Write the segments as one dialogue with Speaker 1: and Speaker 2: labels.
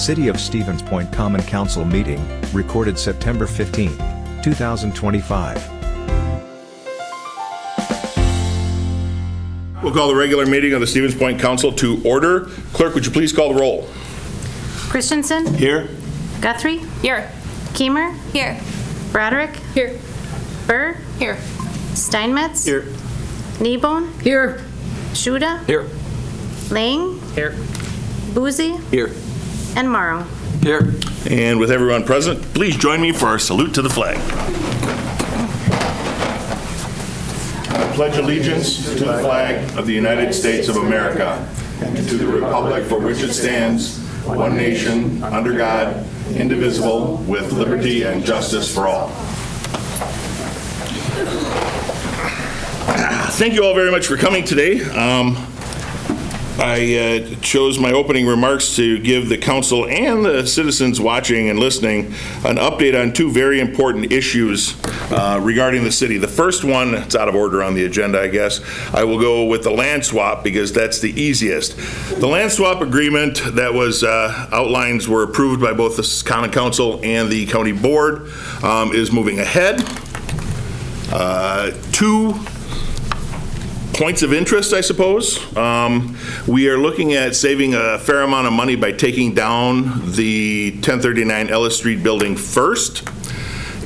Speaker 1: City of Stevens Point Common Council meeting, recorded September 15, 2025.
Speaker 2: We'll call the regular meeting of the Stevens Point Council to order. Clerk, would you please call the roll?
Speaker 3: Christensen?
Speaker 2: Here.
Speaker 3: Guthrie?
Speaker 4: Here.
Speaker 3: Keemer?
Speaker 4: Here.
Speaker 3: Broderick?
Speaker 4: Here.
Speaker 3: Burr?
Speaker 4: Here.
Speaker 3: Steinmetz?
Speaker 2: Here.
Speaker 3: Kneebone?
Speaker 4: Here.
Speaker 3: Shuda?
Speaker 2: Here.
Speaker 3: Lang?
Speaker 4: Here.
Speaker 3: Boozy?
Speaker 2: Here.
Speaker 3: And Morrow.
Speaker 2: Here. And with everyone present, please join me for our salute to the flag. I pledge allegiance to the flag of the United States of America and to the republic for which it stands, one nation, under God, indivisible, with liberty and justice for all. Thank you all very much for coming today. I chose my opening remarks to give the council and the citizens watching and listening an update on two very important issues regarding the city. The first one, it's out of order on the agenda, I guess. I will go with the land swap because that's the easiest. The land swap agreement that was outlines were approved by both the common council and the county board is moving ahead. Two points of interest, I suppose. We are looking at saving a fair amount of money by taking down the 1039 Ellis Street building first.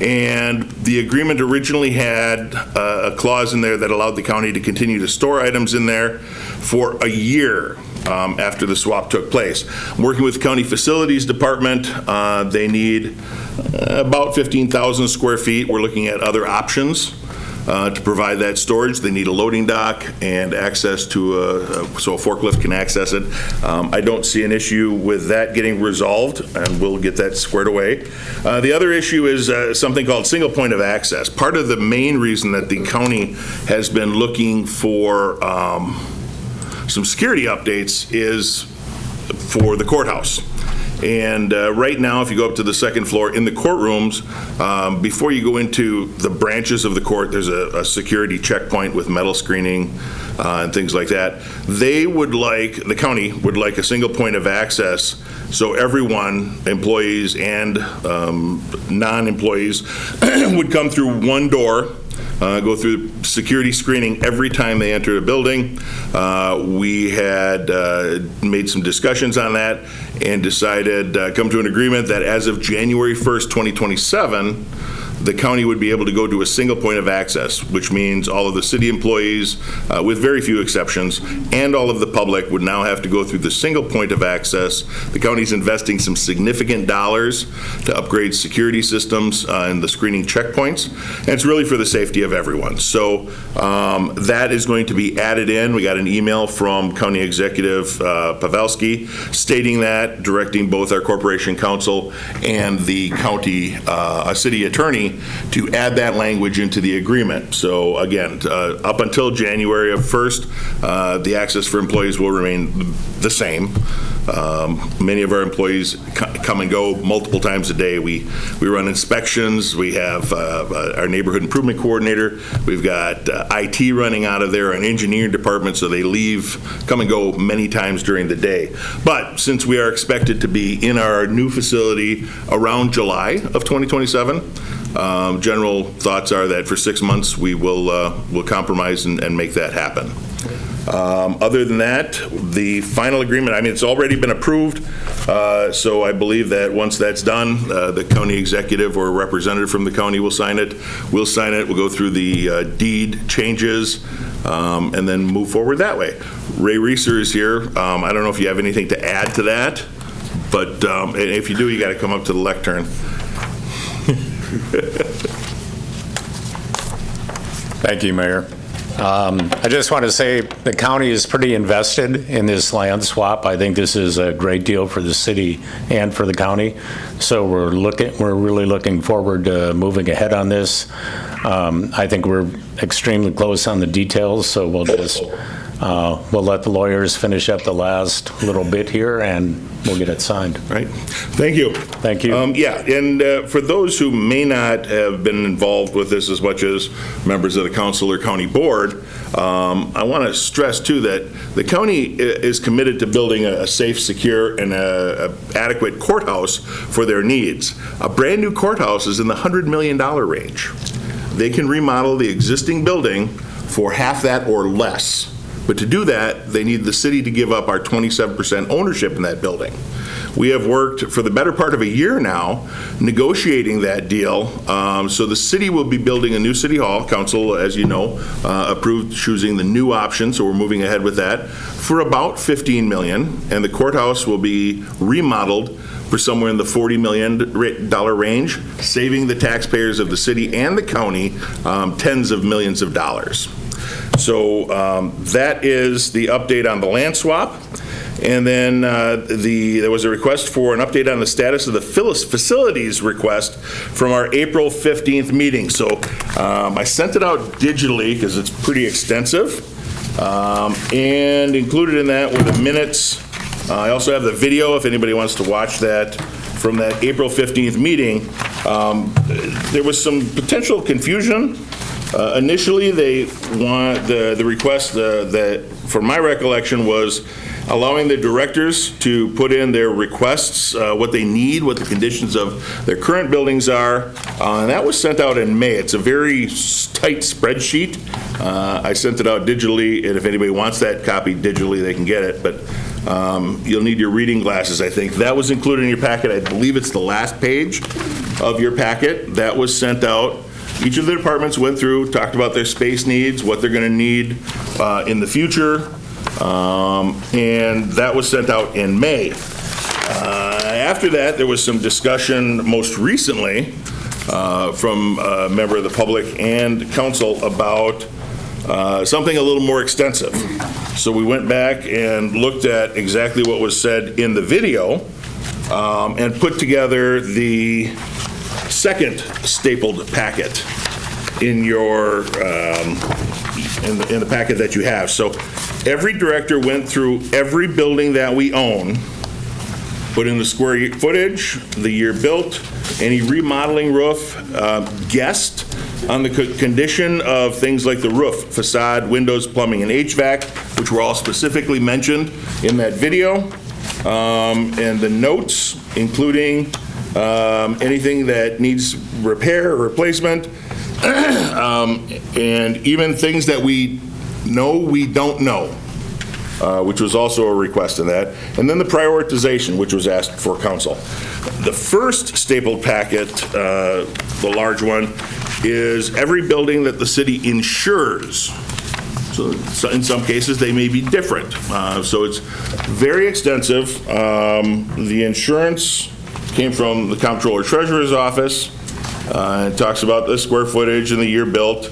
Speaker 2: And the agreement originally had a clause in there that allowed the county to continue to store items in there for a year after the swap took place. I'm working with the County Facilities Department. They need about 15,000 square feet. We're looking at other options to provide that storage. They need a loading dock and access to so a forklift can access it. I don't see an issue with that getting resolved, and we'll get that squared away. The other issue is something called single point of access. Part of the main reason that the county has been looking for some security updates is for the courthouse. And right now, if you go up to the second floor in the courtrooms, before you go into the branches of the court, there's a security checkpoint with metal screening and things like that. The county would like a single point of access so everyone, employees and non-employees, would come through one door, go through security screening every time they enter a building. We had made some discussions on that and decided, come to an agreement that as of January 1st, 2027, the county would be able to go to a single point of access, which means all of the city employees, with very few exceptions, and all of the public would now have to go through the single point of access. The county's investing some significant dollars to upgrade security systems and the screening checkpoints, and it's really for the safety of everyone. So that is going to be added in. We got an email from County Executive Pavelski stating that, directing both our corporation counsel and the county city attorney to add that language into the agreement. So again, up until January of 1st, the access for employees will remain the same. Many of our employees come and go multiple times a day. We run inspections. We have our neighborhood improvement coordinator. We've got IT running out of there, an engineering department, so they come and go many times during the day. But since we are expected to be in our new facility around July of 2027, general thoughts are that for 6 months we will compromise and make that happen. Other than that, the final agreement, it's already been approved, so I believe that once that's done, the county executive or a representative from the county will sign it. We'll sign it, we'll go through the deed changes, and then move forward that way. Ray Reeser is here. I don't know if you have anything to add to that, but if you do, you got to come up to the lectern.
Speaker 5: Thank you, Mayor. I just want to say the county is pretty invested in this land swap. I think this is a great deal for the city and for the county. So we're really looking forward to moving ahead on this. I think we're extremely close on the details, so we'll let the lawyers finish up the last little bit here and we'll get it signed.
Speaker 2: Right. Thank you.
Speaker 5: Thank you.
Speaker 2: And for those who may not have been involved with this as much as members of the council or county board, I want to stress, too, that the county is committed to building a safe, secure, and a adequate courthouse for their needs. A brand-new courthouse is in the $100 million range. They can remodel the existing building for half that or less. But to do that, they need the city to give up our 27% ownership in that building. We have worked for the better part of a year now negotiating that deal. So the city will be building a new city hall. Council, as you know, approved choosing the new option, so we're moving ahead with that, for about $15 million. And the courthouse will be remodeled for somewhere in the $40 million range, saving the taxpayers of the city and the county tens of millions of dollars. So that is the update on the land swap. And then there was a request for an update on the status of the facilities request from our April 15th meeting. So I sent it out digitally because it's pretty extensive. And included in that were the minutes. I also have the video if anybody wants to watch that from that April 15th meeting. There was some potential confusion. Initially, they want the request that, from my recollection, was allowing the directors to put in their requests, what they need, what the conditions of their current buildings are, and that was sent out in May. It's a very tight spreadsheet. I sent it out digitally, and if anybody wants that copy digitally, they can get it, but you'll need your reading glasses, I think. That was included in your packet. I believe it's the last page of your packet. That was sent out. Each of the departments went through, talked about their space needs, what they're going to need in the future, and that was sent out in May. After that, there was some discussion most recently from a member of the public and council about something a little more extensive. So we went back and looked at exactly what was said in the video and put together the second stapled packet in your in the packet that you have. So every director went through every building that we own, put in the square footage, the year built, any remodeling roof, guessed on the condition of things like the roof, facade, windows, plumbing, and HVAC, which were all specifically mentioned in that video, and the notes, including anything that needs repair or replacement, and even things that we know we don't know, which was also a request in that. And then the prioritization, which was asked for council. The first stapled packet, the large one, is every building that the city insures. So in some cases, they may be different. So it's very extensive. The insurance came from the Comptroller Treasurer's Office. It talks about the square footage and the year built,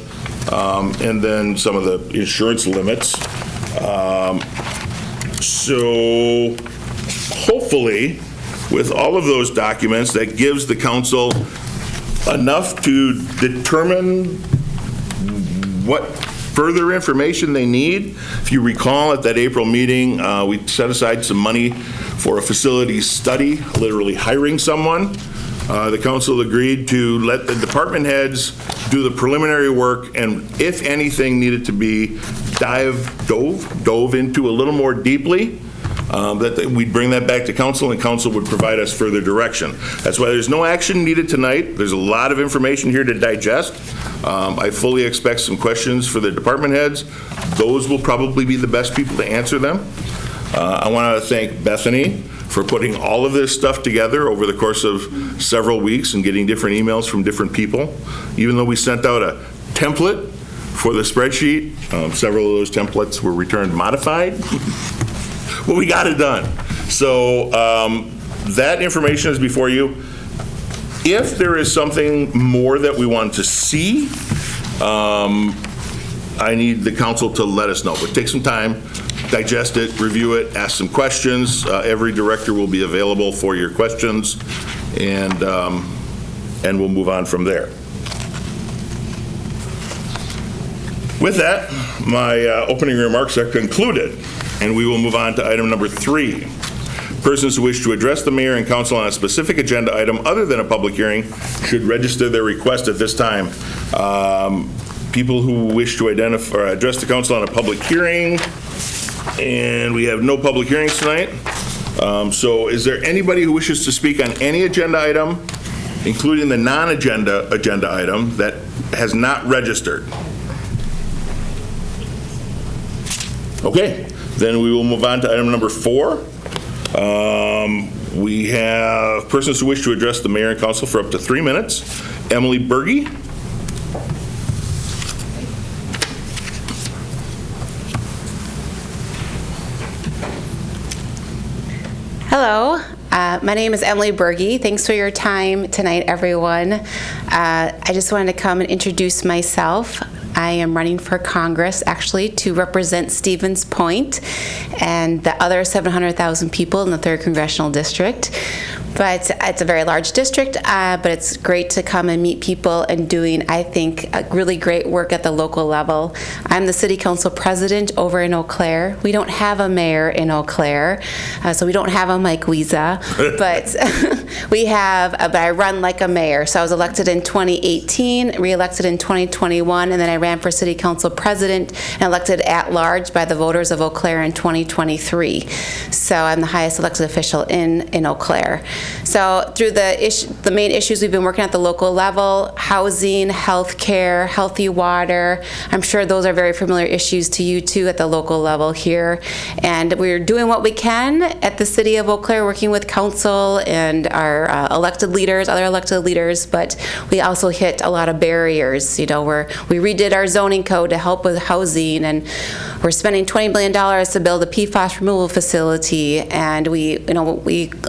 Speaker 2: and then some of the insurance limits. So hopefully, with all of those documents, that gives the council enough to determine what further information they need. If you recall, at that April meeting, we set aside some money for a facilities study, literally hiring someone. The council agreed to let the department heads do the preliminary work, and if anything needed to be dove into a little more deeply, that we'd bring that back to council, and council would provide us further direction. That's why there's no action needed tonight. There's a lot of information here to digest. I fully expect some questions for the department heads. Those will probably be the best people to answer them. I want to thank Bethany for putting all of this stuff together over the course of several weeks and getting different emails from different people. Even though we sent out a template for the spreadsheet, several of those templates were returned modified. But we got it done. So that information is before you. If there is something more that we want to see, I need the council to let us know. But take some time, digest it, review it, ask some questions. Every director will be available for your questions, and we'll move on from there. With that, my opening remarks are concluded, and we will move on to item number 3. Persons who wish to address the mayor and council on a specific agenda item other than a public hearing should register their request at this time. people who wish to identify or address the council on a public hearing, and we have no public hearings tonight. So is there anybody who wishes to speak on any agenda item, including the non-agenda item that has not registered? Okay, then we will move on to item number 4. We have persons who wish to address the mayor and council for up to 3 minutes. Emily Berge.
Speaker 4: Hello, my name is Emily Berge. Thanks for your time tonight, everyone. I just wanted to come and introduce myself. I am running for Congress, actually, to represent Stevens Point and the other 700,000 people in the 3rd Congressional District. But it's a very large district, but it's great to come and meet people and doing, I think, really great work at the local level. I'm the city council president over in Eau Claire. We don't have a mayor in Eau Claire, so we don't have a Mike Wiesa, but but I run like a mayor. So I was elected in 2018, re-elected in 2021, and then I ran for city council president and elected at large by the voters of Eau Claire in 2023. So I'm the highest elected official in Eau Claire. So through the main issues we've been working at the local level, housing, health care, healthy water, I'm sure those are very familiar issues to you too at the local level here. And we're doing what we can at the city of Eau Claire, working with council and our elected leaders, other elected leaders, but we also hit a lot of barriers. You know, we redid our zoning code to help with housing, and we're spending $20 million to build a PFAS removal facility, and we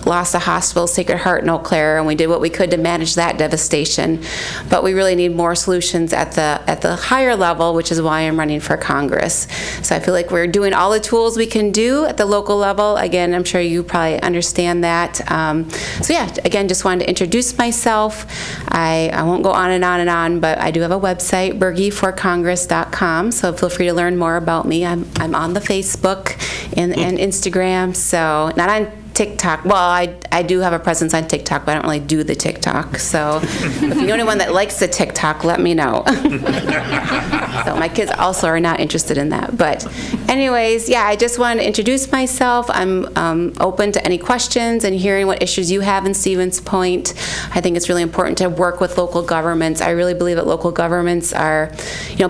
Speaker 4: lost a hospital, Sacred Heart in Eau Claire, and we did what we could to manage that devastation. But we really need more solutions at the higher level, which is why I'm running for Congress. So I feel like we're doing all the tools we can do at the local level. Again, I'm sure you probably understand that. So yeah, again, just wanted to introduce myself. I won't go on and on and on, but I do have a website, bergeforcongress.com, so feel free to learn more about me. I'm on the Facebook and Instagram, so not on TikTok. Well, I do have a presence on TikTok, but I don't really do the TikTok. So if you know anyone that likes the TikTok, let me know. So my kids also are not interested in that. But anyways, yeah, I just wanted to introduce myself. I'm open to any questions and hearing what issues you have in Stevens Point. I think it's really important to work with local governments. I really believe that local governments are,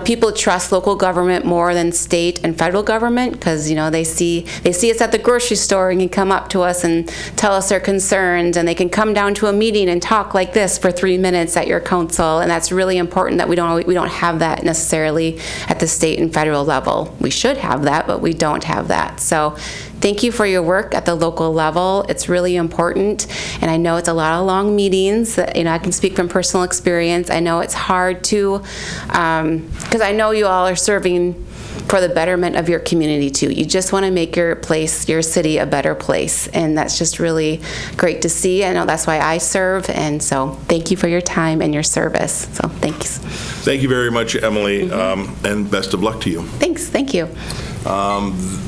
Speaker 4: people trust local government more than state and federal government because, they see us at the grocery store and can come up to us and tell us their concerns, and they can come down to a meeting and talk like this for 3 minutes at your council, and that's really important that we don't have that necessarily at the state and federal level. We should have that, but we don't have that. So thank you for your work at the local level. It's really important, and I know it's a lot of long meetings. I can speak from personal experience. I know it's hard to, because I know you all are serving for the betterment of your community too. You just want to make your place, your city, a better place, and that's just really great to see. I know that's why I serve, and so thank you for your time and your service. So thanks.
Speaker 2: Thank you very much, Emily, and best of luck to you.
Speaker 4: Thanks. Thank you.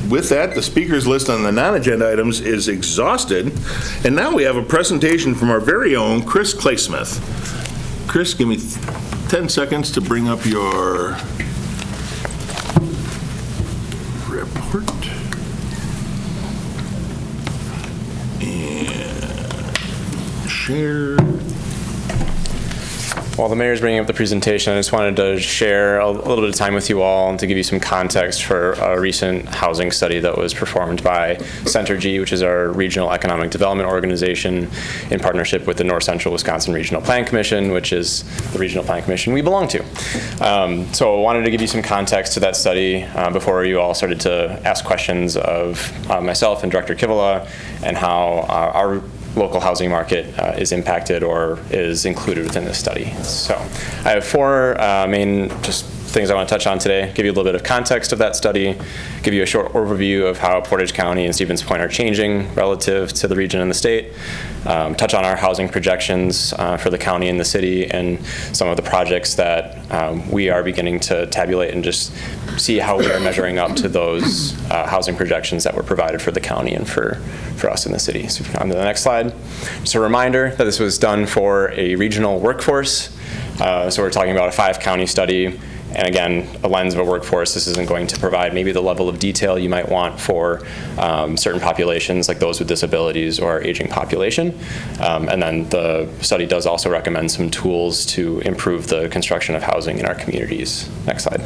Speaker 2: With that, the speakers list on the non-agenda items is exhausted, and now we have a presentation from our very own Chris Klesmith. Chris, give me 10 seconds to bring up your report. And share.
Speaker 6: While the mayor's bringing up the presentation, I just wanted to share a little bit of time with you all and to give you some context for a recent housing study that was performed by Centergy, which is our regional economic development organization, in partnership with the North Central Wisconsin Regional Plan Commission, which is the regional plan commission we belong to. So I wanted to give you some context to that study before you all started to ask questions of myself and Director Kivala and how our local housing market is impacted or is included within this study. So I have 4 main just things I want to touch on today, give you a little bit of context of that study, give you a short overview of how Portage County and Stevens Point are changing relative to the region and the state, touch on our housing projections for the county and the city, and some of the projects that we are beginning to tabulate and just see how we are measuring up to those housing projections that were provided for the county and for us in the city. So on to the next slide. Just a reminder that this was done for a regional workforce. So we're talking about a 5-county study And again, a lens of a workforce, this isn't going to provide maybe the level of detail you might want for certain populations like those with disabilities or our aging population. And then the study does also recommend some tools to improve the construction of housing in our communities. Next slide.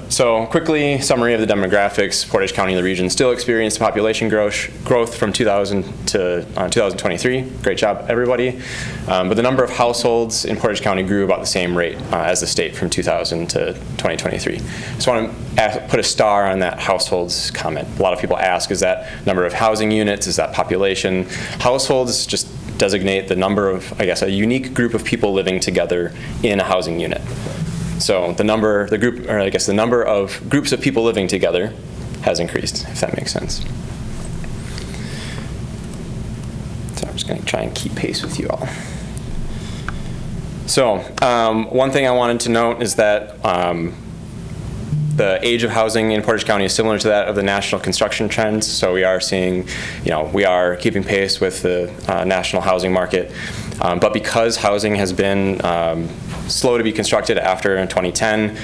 Speaker 6: So quickly, summary of the demographics. Portage County and the region still experienced population growth from 2000 to 2023. Great job, everybody. But the number of households in Portage County grew about the same rate as the state from 2000 to 2023. Just want to put a star on that households comment. A lot of people ask, is that number of housing units? Is that population? Households just designate the number of, I guess, a unique group of people living together in a housing unit. So the number of groups of people living together has increased, if that makes sense. So I'm just going to try and keep pace with you all. So one thing I wanted to note is that the age of housing in Portage County is similar to that of the national construction trends. So we are seeing, we are keeping pace with the national housing market. But because housing has been slow to be constructed after 2010,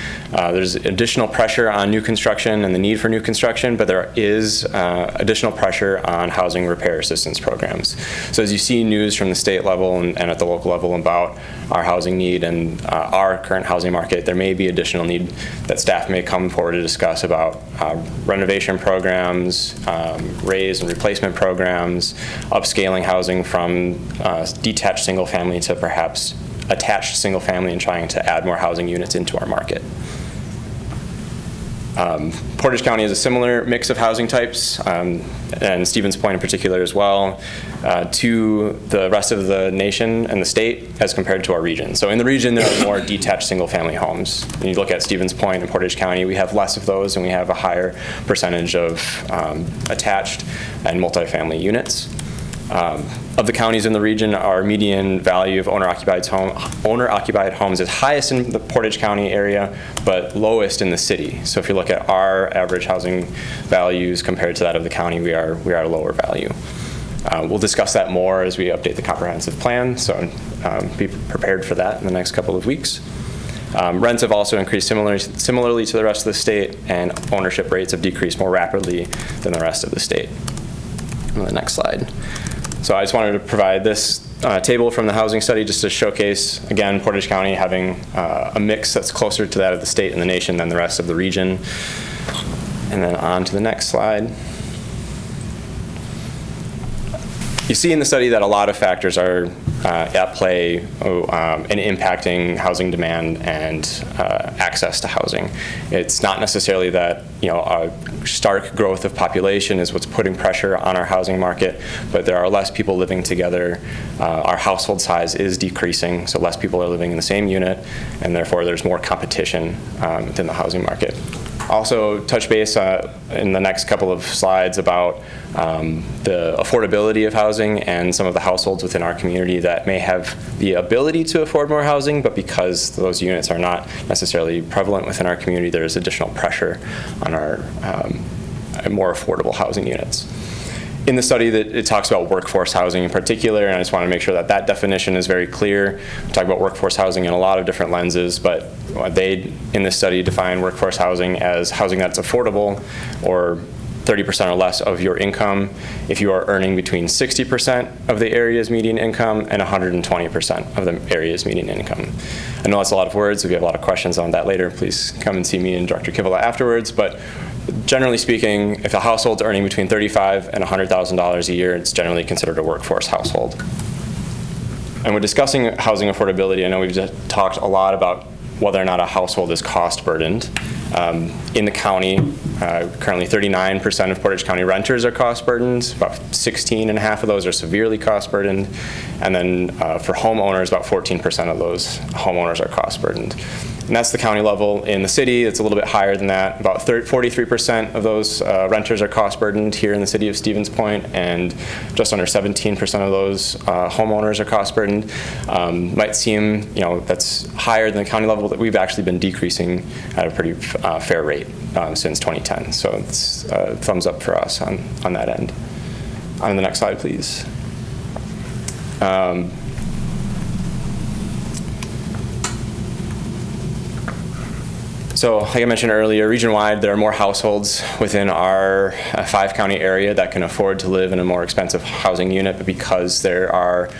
Speaker 6: there's additional pressure on new construction and the need for new construction, but there is additional pressure on housing repair assistance programs. So as you see news from the state level and at the local level about our housing need and our current housing market, there may be additional need that staff may come forward to discuss about renovation programs, raise and replacement programs, upscaling housing from detached single family to perhaps attached single family and trying to add more housing units into our market. Portage County has a similar mix of housing types, and Stevens Point in particular as well, to the rest of the nation and the state as compared to our region. So in the region, there are more detached single-family homes. When you look at Stevens Point and Portage County, we have less of those, and we have a higher percentage of attached and multifamily units. Of the counties in the region, our median value of owner-occupied homes is highest in the Portage County area, but lowest in the city. So if you look at our average housing values compared to that of the county, we are a lower value. We'll discuss that more as we update the comprehensive plan, so be prepared for that in the next couple of weeks. Rents have also increased similarly to the rest of the state, and ownership rates have decreased more rapidly than the rest of the state. On the next slide. So I just wanted to provide this table from the housing study just to showcase, again, Portage County having a mix that's closer to that of the state and the nation than the rest of the region. And then on to the next slide. You see in the study that a lot of factors are at play in impacting housing demand and access to housing. It's not necessarily that a stark growth of population is what's putting pressure on our housing market, but there are less people living together. Our household size is decreasing, so less people are living in the same unit, and therefore there's more competition within the housing market. Also touch base in the next couple of slides about the affordability of housing and some of the households within our community that may have the ability to afford more housing, but because those units are not necessarily prevalent within our community, there is additional pressure on our more affordable housing units. In the study, that it talks about workforce housing in particular, and I just want to make sure that that definition is very clear. We talk about workforce housing in a lot of different lenses, but they, in this study, define workforce housing as housing that's affordable or 30% or less of your income if you are earning between 60% of the area's median income and 120% of the area's median income. I know that's a lot of words. If you have a lot of questions on that later, please come and see me and Director Kivala afterwards. But generally speaking, if a household's earning between $35,000 and $100,000 a year, it's generally considered a workforce household. And when discussing housing affordability, I know we've just talked a lot about whether or not a household is cost burdened. In the county, currently 39% of Portage County renters are cost burdened. About 16.5 of those are severely cost burdened. And then for homeowners, about 14% of those homeowners are cost burdened. And that's the county level. In the city, it's a little bit higher than that. About 43% of those renters are cost burdened here in the city of Stevens Point, and just under 17% of those homeowners are cost burdened. Might seem, that's higher than the county level, but we've actually been decreasing at a pretty fair rate since 2010. So it's thumbs up for us on that end. On the next slide, please. So like I mentioned earlier, region-wide, there are more households within our 5-county area that can afford to live in a more expensive housing unit, but because there are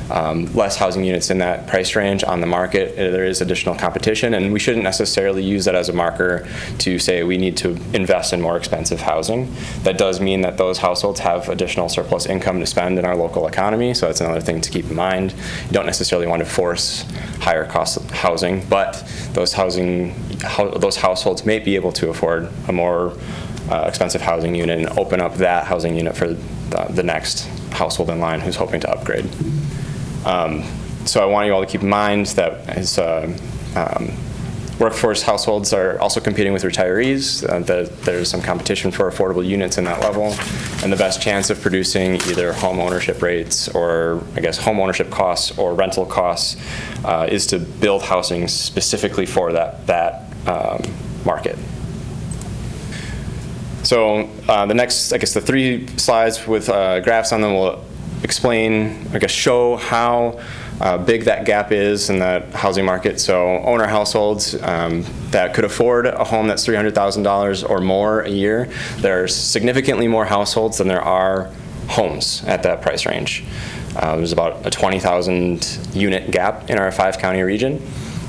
Speaker 6: less housing units in that price range on the market, there is additional competition, and we shouldn't necessarily use that as a marker to say we need to invest in more expensive housing. That does mean that those households have additional surplus income to spend in our local economy, so that's another thing to keep in mind. You don't necessarily want to force higher cost housing, but those households may be able to afford a more expensive housing unit and open up that housing unit for the next household in line who's hoping to upgrade. So I want you all to keep in mind that as workforce households are also competing with retirees, that there's some competition for affordable units in that level, and the best chance of producing either home ownership rates or, I guess, home ownership costs or rental costs is to build housing specifically for that market. So the next, I guess, the 3 slides with graphs on them will explain, I guess, show how big that gap is in that housing market. So owner households that could afford a home that's $300,000 or more a year, there's significantly more households than there are homes at that price range. There's about a 20,000 unit gap in our 5-county region.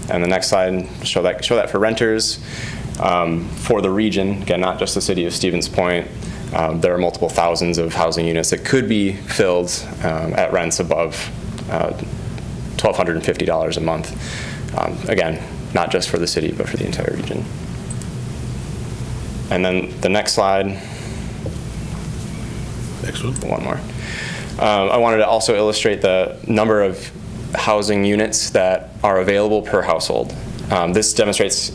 Speaker 6: And the next slide, show that for renters. For the region, again, not just the city of Stevens Point, there are multiple thousands of housing units that could be filled at rents above $1,250 a month. Again, not just for the city, but for the entire region. And then the next slide.
Speaker 2: Next one.
Speaker 6: One more. I wanted to also illustrate the number of housing units that are available per household. This demonstrates,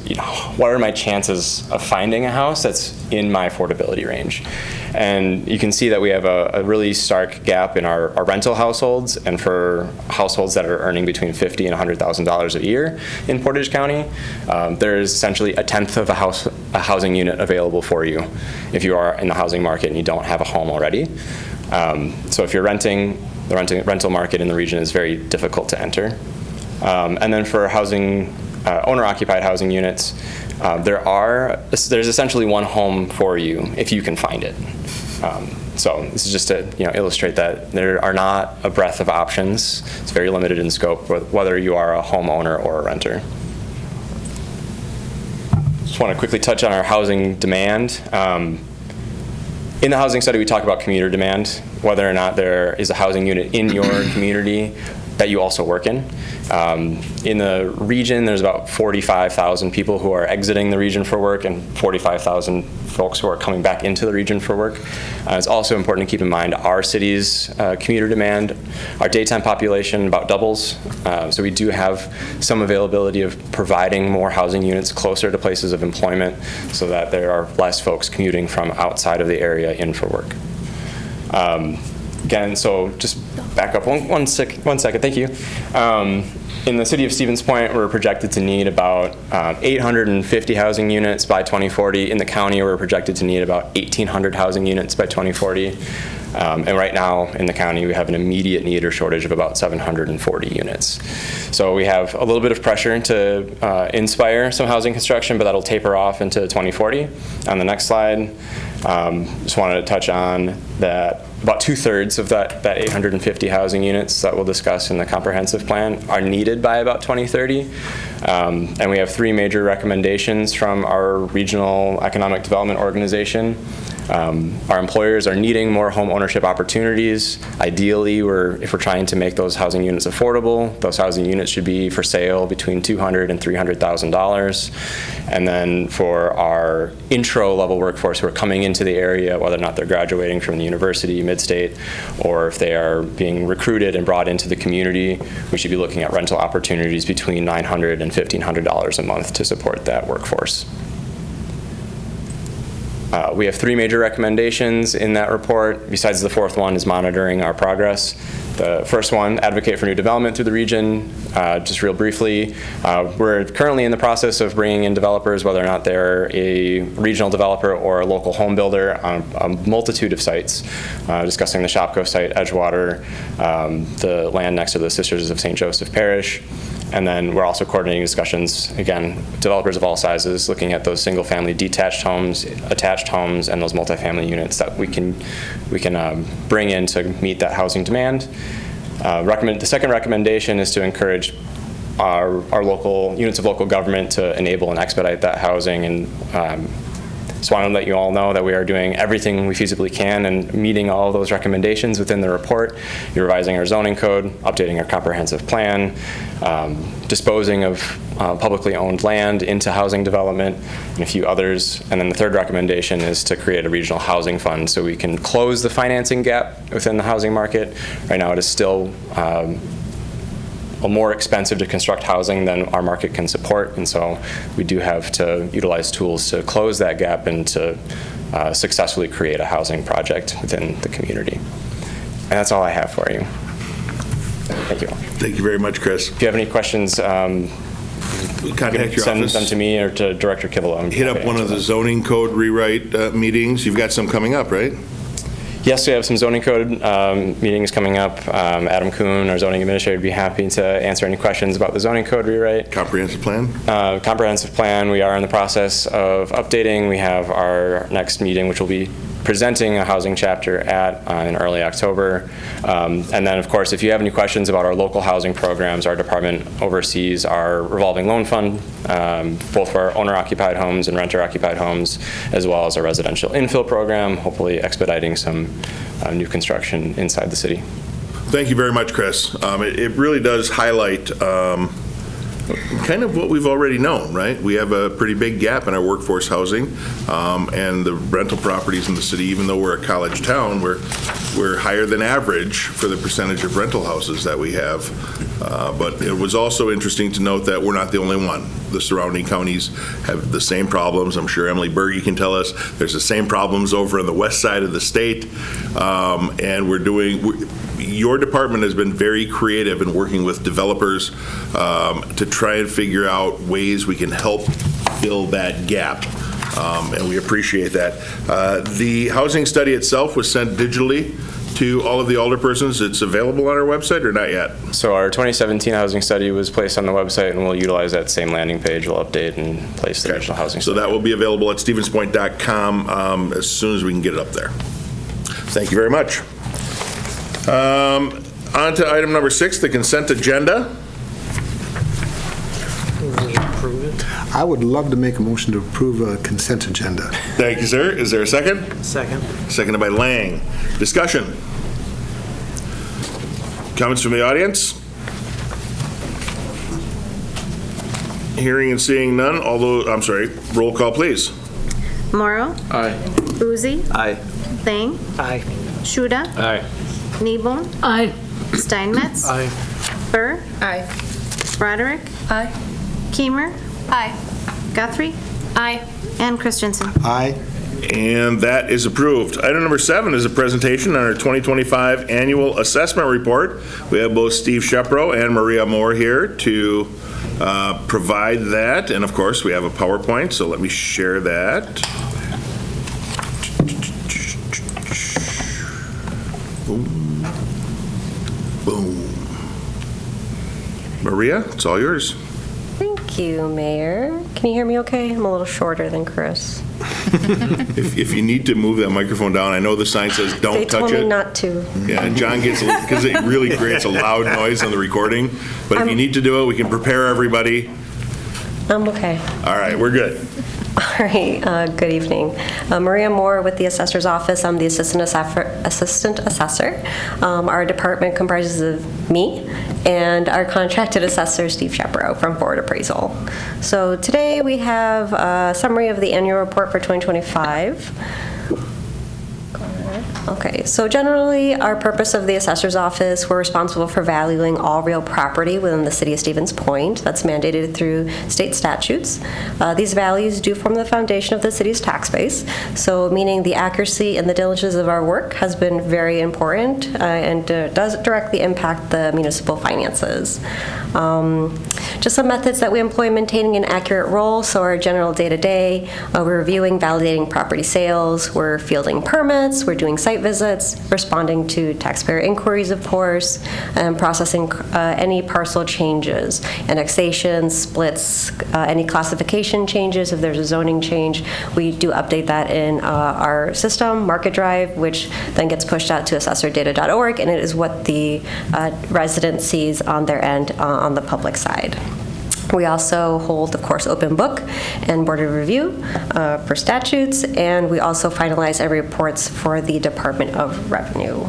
Speaker 6: what are my chances of finding a house that's in my affordability range. And you can see that we have a really stark gap in our rental households, and for households that are earning between $50,000 and $100,000 a year in Portage County, there's essentially a tenth of a housing unit available for you if you are in the housing market and you don't have a home already. So if you're renting, the rental market in the region is very difficult to enter. And then for owner-occupied housing units, there's essentially one home for you if you can find it. So this is just to illustrate that there are not a breadth of options. It's very limited in scope, whether you are a homeowner or a renter. Just want to quickly touch on our housing demand. In the housing study, we talk about commuter demand, whether or not there is a housing unit in your community that you also work in. In the region, there's about 45,000 people who are exiting the region for work and 45,000 folks who are coming back into the region for work. It's also important to keep in mind our city's commuter demand. Our daytime population about doubles, so we do have some availability of providing more housing units closer to places of employment so that there are less folks commuting from outside of the area in for work. Again, so just back up one second, thank you. In the city of Stevens Point, we're projected to need about 850 housing units by 2040. In the county, we're projected to need about 1,800 housing units by 2040. And right now in the county, we have an immediate need or shortage of about 740 units. So we have a little bit of pressure to inspire some housing construction, but that'll taper off into 2040. On the next slide, just wanted to touch on that about 2/3 of that 850 housing units that we'll discuss in the comprehensive plan are needed by about 2030. And we have 3 major recommendations from our regional economic development organization. Our employers are needing more home ownership opportunities. Ideally, if we're trying to make those housing units affordable, those housing units should be for sale between $200,000 and $300,000. And then for our intro level workforce who are coming into the area, whether or not they're graduating from the university, mid-state, or if they are being recruited and brought into the community, we should be looking at rental opportunities between $900 and $1,500 a month to support that workforce. We have 3 major recommendations in that report. Besides the 4th one is monitoring our progress. The first one, advocate for new development through the region. Just real briefly, we're currently in the process of bringing in developers, whether or not they're a regional developer or a local home builder, on a multitude of sites, discussing the Shopko site, Edgewater, the land next to the Sisters of St. Joseph Parish. And then we're also coordinating discussions, again, developers of all sizes, looking at those single-family detached homes, attached homes, and those multifamily units that we can bring in to meet that housing demand. The second recommendation is to encourage our local units of local government to enable and expedite that housing, and just want to let you all know that we are doing everything we feasibly can and meeting all of those recommendations within the report. You're revising our zoning code, updating our comprehensive plan, disposing of publicly owned land into housing development, and a few others. And then the third recommendation is to create a regional housing fund so we can close the financing gap within the housing market. Right now it is still more expensive to construct housing than our market can support, and so we do have to utilize tools to close that gap and to successfully create a housing project within the community. And that's all I have for you. Thank you all.
Speaker 2: Thank you very much, Chris.
Speaker 6: If you have any questions,
Speaker 2: Contact your
Speaker 6: send
Speaker 2: office.
Speaker 6: them to me or to Director Kibble.
Speaker 2: Hit up one of the zoning code rewrite meetings. You've got some coming up, right?
Speaker 6: Yes, we have some zoning code meetings coming up. Adam Kuhn, our zoning administrator, would be happy to answer any questions about the zoning code rewrite.
Speaker 2: Comprehensive plan?
Speaker 6: Comprehensive plan, we are in the process of updating. We have our next meeting, which will be presenting a housing chapter in early October. And then, of course, if you have any questions about our local housing programs, our department oversees our revolving loan fund, both for our owner-occupied homes and renter-occupied homes, as well as our residential infill program, hopefully expediting some new construction inside the city.
Speaker 2: Thank you very much, Chris. It really does highlight kind of what we've already known, right? We have a pretty big gap in our workforce housing, and the rental properties in the city, even though we're a college town, we're higher than average for the percentage of rental houses that we have. But it was also interesting to note that we're not the only one. The surrounding counties have the same problems. I'm sure Emily Berge can tell us there's the same problems over on the west side of the state. And your department has been very creative in working with developers to try and figure out ways we can help fill that gap. And we appreciate that. The housing study itself was sent digitally to all of the alderpersons. It's available on our website or not yet?
Speaker 6: So our 2017 housing study was placed on the website, and we'll utilize that same landing page. We'll update and place the regional housing study.
Speaker 2: So that will be available at stevenspoint.com as soon as we can get it up there. Thank you very much. On to item number 6, the consent agenda.
Speaker 7: I would love to make a motion to approve a consent agenda.
Speaker 2: Thank you, sir. Is there a second?
Speaker 8: Second.
Speaker 2: Seconded by Lang. Discussion. Comments from the audience? Hearing and seeing none, roll call, please.
Speaker 3: Morrow.
Speaker 8: Aye.
Speaker 3: Boozy.
Speaker 8: Aye.
Speaker 3: Lang.
Speaker 8: Aye.
Speaker 3: Shuda.
Speaker 8: Aye.
Speaker 3: Nebel.
Speaker 8: Aye.
Speaker 3: Steinmetz.
Speaker 8: Aye.
Speaker 3: Burr.
Speaker 9: Aye.
Speaker 3: Broderick.
Speaker 9: Aye.
Speaker 3: Keemer.
Speaker 9: Aye.
Speaker 3: Guthrie.
Speaker 9: Aye.
Speaker 3: And Christensen.
Speaker 7: Aye.
Speaker 2: And that is approved. Item number 7 is a presentation on our 2025 annual assessment report. We have both Steve Shepro and Maria Moore here to provide that. And of course, we have a PowerPoint, so let me share that. Boom. Boom. Maria, it's all yours.
Speaker 10: Thank you, Mayor. Can you hear me okay? I'm a little shorter than Chris.
Speaker 2: If you need to move that microphone down, I know the sign says don't
Speaker 10: They
Speaker 2: touch
Speaker 10: told
Speaker 2: it.
Speaker 10: me not to.
Speaker 2: Yeah, and John gets, because it really creates a loud noise on the recording. But if you need to do it, we can prepare everybody.
Speaker 10: I'm okay.
Speaker 2: All right, we're good.
Speaker 10: All right, good evening. Maria Moore with the Assessor's Office. I'm the Assistant Assessor. Our department comprises of me and our contracted assessor, Steve Shepro from Board Appraisal. So today we have a summary of the annual report for 2025. Okay, so generally, our purpose of the Assessor's Office, we're responsible for valuing all real property within the city of Stevens Point. That's mandated through state statutes. These values do form the foundation of the city's tax base, so meaning the accuracy and the diligence of our work has been very important and does directly impact the municipal finances. Just some methods that we employ in maintaining an accurate role. So our general day-to-day, we're reviewing, validating property sales, we're fielding permits, we're doing doing site visits, responding to taxpayer inquiries, of course, and processing any parcel changes, annexations, splits, any classification changes. If there's a zoning change, we do update that in our system, Market Drive, which then gets pushed out to assessordata.org, and it is what the resident sees on their end on the public side. We also hold, of course, open book and board of review for statutes, and we also finalize our reports for the Department of Revenue.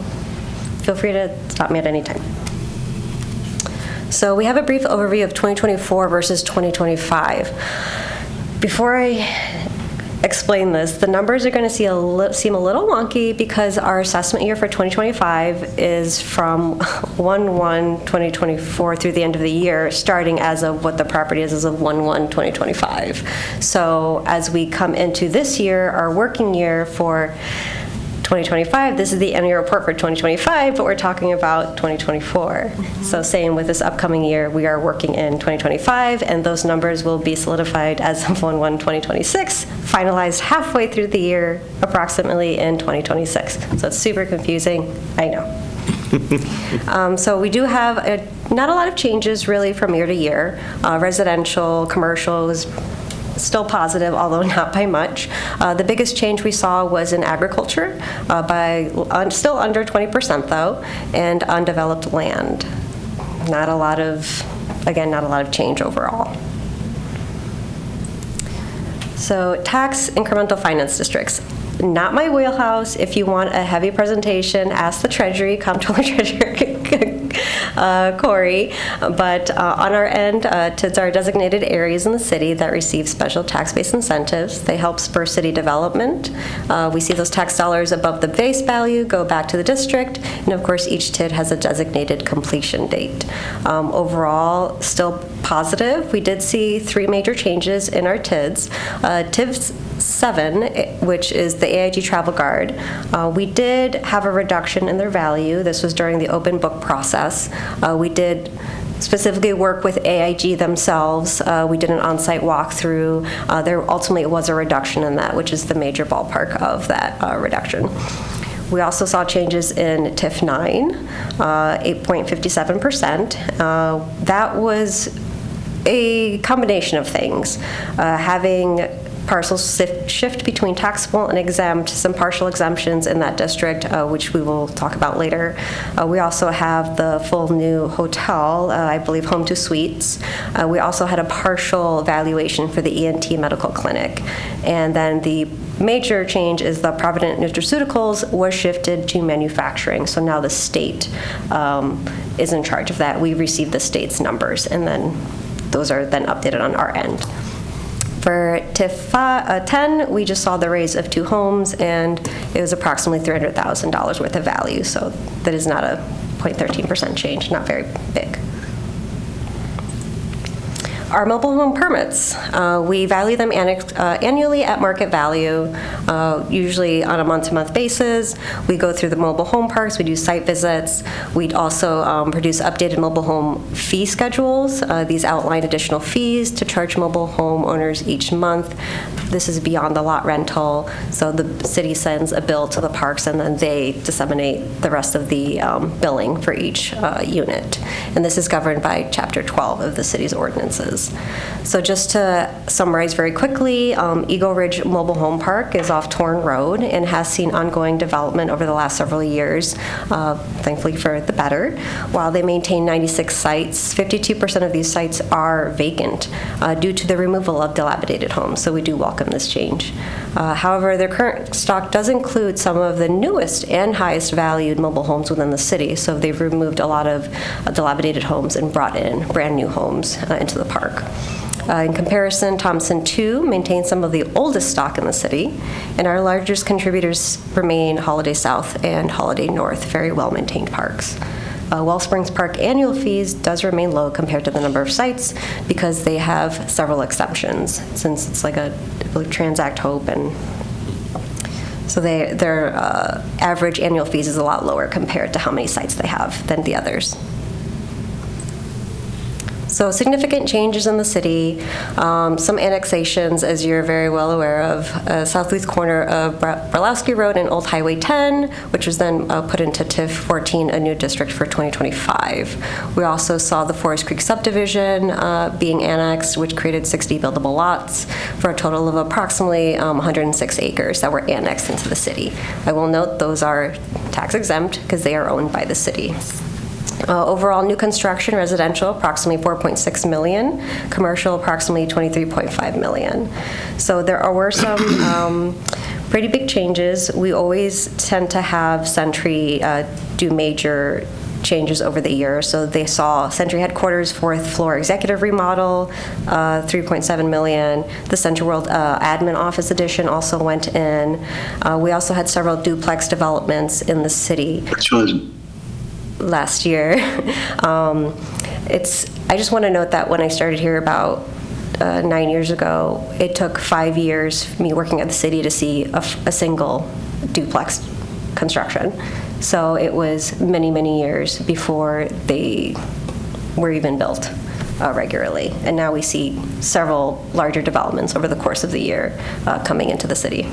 Speaker 10: Feel free to stop me at any time. So we have a brief overview of 2024 versus 2025./Before I explain this, the numbers are going to seem a little wonky because our assessment year for 2025 is from 1/1/2024 through the end of the year, starting as of what the property is as of 1/1/2025. So as we come into this year, our working year for 2025, this is the annual report for 2025, but we're talking about 2024. So same with this upcoming year, we are working in 2025, and those numbers will be solidified as of 1/1/2026, finalized halfway through the year, approximately in 2026. So it's super confusing, I know. So we do have not a lot of changes really from year to year. Residential, commercial is still positive, although not by much. The biggest change we saw was in agriculture, by still under 20% though, and undeveloped land. Not a lot of change overall. So tax incremental finance districts. Not my wheelhouse. If you want a heavy presentation, ask the Treasury, Comptroller Treasurer Corey. But on our end, TIDs are designated areas in the city that receive special tax-based incentives. They help spur city development. We see those tax dollars above the base value go back to the district, and of course each TID has a designated completion date. Overall, still positive. We did see 3 major changes in our TIDs. TID 7, which is the AIG Travel Guard, we did have a reduction in their value. This was during the open book process. We did specifically work with AIG themselves. We did an on-site walkthrough. There ultimately was a reduction in that, which is the major ballpark of that reduction. We also saw changes in TIF 9, 8.57%. That was a combination of things. Having parcels shift between taxable and exempt, some partial exemptions in that district, which we will talk about later. We also have the full new hotel, I believe Home to Suites. We also had a partial valuation for the ENT medical clinic. And then the major change is the Provident Nutraceuticals was shifted to manufacturing. So now the state is in charge of that. We received the state's numbers, and then those are then updated on our end. For TIF 10, we just saw the raise of 2 homes, and it was approximately $300,000 worth of value. So that is not a 0.13% change, not very big. Our mobile home permits, we value them annually at market value, usually on a month-to-month basis. We go through the mobile home parks, we do site visits. We'd also produce updated mobile home fee schedules. These outline additional fees to charge mobile home owners each month. This is beyond the lot rental, so the city sends a bill to the parks and then they disseminate the rest of the billing for each unit. And this is governed by Chapter 12 of the city's ordinances. So just to summarize very quickly, Eagle Ridge Mobile Home Park is off Torn Road and has seen ongoing development over the last several years, thankfully for the better. While they maintain 96 sites, 52% of these sites are vacant due to the removal of dilapidated homes, so we do welcome this change. However, their current stock does include some of the newest and highest valued mobile homes within the city, so they've removed a lot of dilapidated homes and brought in brand new homes into the park. In comparison, Thompson 2 maintains some of the oldest stock in the city, and our largest contributors remain Holiday South and Holiday North, very well-maintained parks. Wellsprings Park annual fees does remain low compared to the number of sites because they have several exceptions, since it's like a, I believe, Transact Hope, and so their average annual fees is a lot lower compared to how many sites they have than the others. So significant changes in the city, some annexations, as you're very well aware of, southeast corner of Brolowski Road and Old Highway 10, which was then put into TIF 14, a new district for 2025. We also saw the Forest Creek subdivision being annexed, which created 60 buildable lots for a total of approximately 106 acres that were annexed into the city. I will note those are tax exempt because they are owned by the city. Overall, new construction, residential, approximately $4.6 million, commercial, approximately $23.5 million. So there were some pretty big changes. We always tend to have Century do major changes over the year. So they saw Century Headquarters 4th floor executive remodel, $3.7 million. The Century World admin office addition also went in. We also had several duplex developments in the city last year. I just want to note that when I started here about 9 years ago, it took 5 years me working at the city to see a single duplex construction. So it was many, many years before they were even built regularly. And now we see several larger developments over the course of the year coming into the city.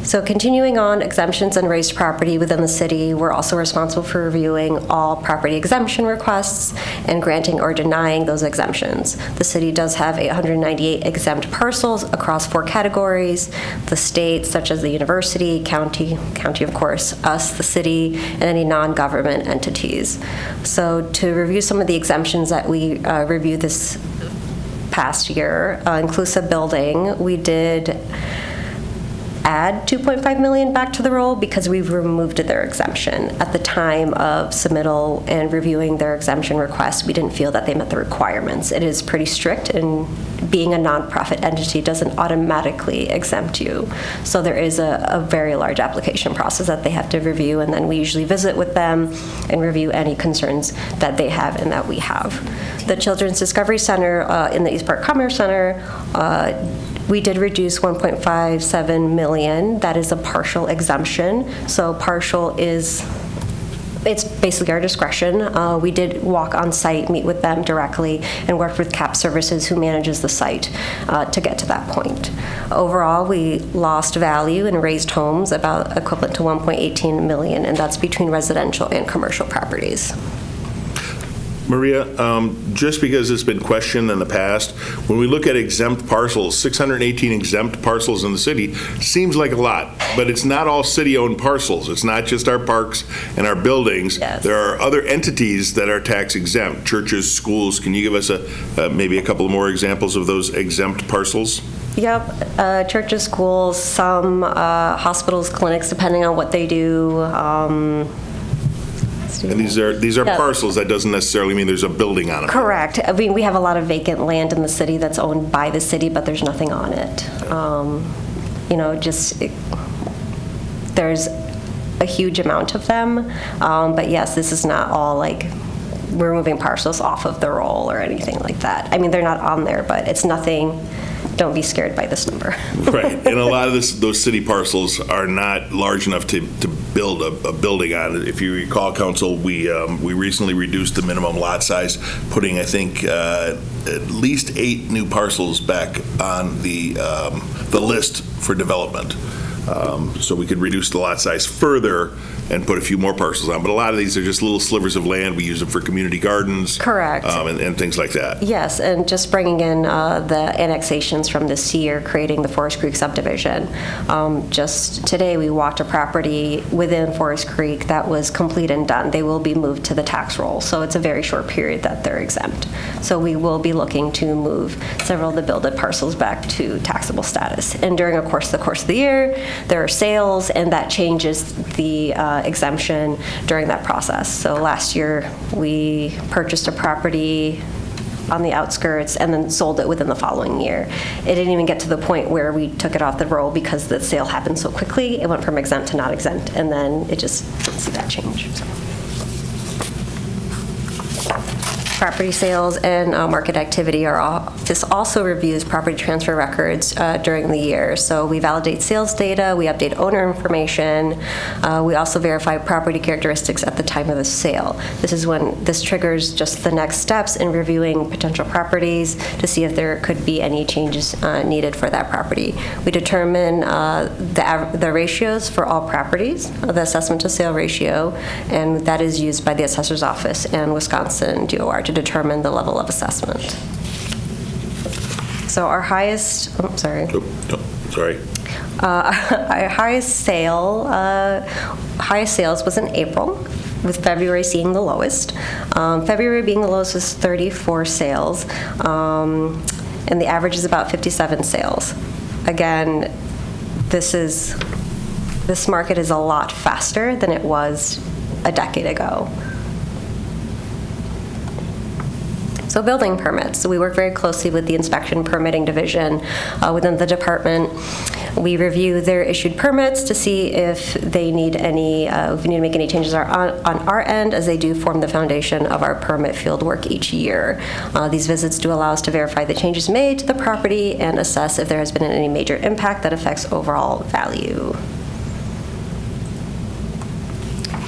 Speaker 10: So continuing on, exemptions and raised property within the city, we're also responsible for reviewing all property exemption requests and granting or denying those exemptions. The city does have 198 exempt parcels across 4 categories: the state, such as the university, county of course, us, the city, and any non-government entities. So to review some of the exemptions that we reviewed this past year, inclusive building, we did add $2.5 million back to the roll because we've removed their exemption. At the time of submittal and reviewing their exemption request, we didn't feel that they met the requirements. It is pretty strict, and being a nonprofit entity doesn't automatically exempt you. So there is a very large application process that they have to review, and then we usually visit with them and review any concerns that they have and that we have. The Children's Discovery Center in the East Park Commerce Center, we did reduce $1.57 million. That is a partial exemption. So partial is, it's basically our discretion. We did walk on site, meet with them directly, and work with CAP Services, who manages the site, to get to that point. Overall, we lost value in raised homes, about equivalent to $1.18 million, and that's between residential and commercial properties.
Speaker 2: Maria, just because it's been questioned in the past, when we look at exempt parcels, 618 exempt parcels in the city, seems like a lot, but it's not all city-owned parcels. It's not just our parks and our buildings.
Speaker 10: Yes.
Speaker 2: There are other entities that are tax exempt, churches, schools. Can you give us maybe a couple more examples of those exempt parcels?
Speaker 10: Yep, churches, schools, some hospitals, clinics, depending on what they do.
Speaker 2: And these are parcels. That doesn't necessarily mean there's a building on them.
Speaker 10: Correct. I mean, we have a lot of vacant land in the city that's owned by the city, but there's nothing on it. There's a huge amount of them. But yes, this is not all like we're moving parcels off of the roll or anything like that. I mean, they're not on there, but it's nothing. Don't be scared by this number.
Speaker 2: Right, and a lot of those city parcels are not large enough to build a building on. If you recall, Council, we recently reduced the minimum lot size, putting, I think, at least 8 new parcels back on the list for development. So we could reduce the lot size further and put a few more parcels on. But a lot of these are just little slivers of land. We use them for community gardens.
Speaker 10: Correct.
Speaker 2: And things like that.
Speaker 10: Yes, and just bringing in the annexations from this year, creating the Forest Creek subdivision. Just today, we walked a property within Forest Creek that was complete and done. They will be moved to the tax roll, so it's a very short period that they're exempt. So we will be looking to move several of the builded parcels back to taxable status. And during the course of the year, there are sales, and that changes the exemption during that process. So last year, we purchased a property on the outskirts and then sold it within the following year. It didn't even get to the point where we took it off the roll because the sale happened so quickly. It went from exempt to not exempt, and then it just didn't see that change. So. property sales and market activity. Our office also reviews property transfer records during the year. So we validate sales data, we update owner information, we also verify property characteristics at the time of the sale. This is when this triggers just the next steps in reviewing potential properties to see if there could be any changes needed for that property. We determine the ratios for all properties, the assessment to sale ratio, and that is used by the assessor's office and Wisconsin DOR to determine the level of assessment. So our highest,
Speaker 2: Sorry.
Speaker 10: our highest sales was in April, with February seeing the lowest. February being the lowest was 34 sales, and the average is about 57 sales. Again, this market is a lot faster than it was a decade ago. So building permits. We work very closely with the inspection permitting division within the department. We review their issued permits to see if they need any, if we need to make any changes on our end, as they do form the foundation of our permit field work each year. These visits do allow us to verify the changes made to the property and assess if there has been any major impact that affects overall value.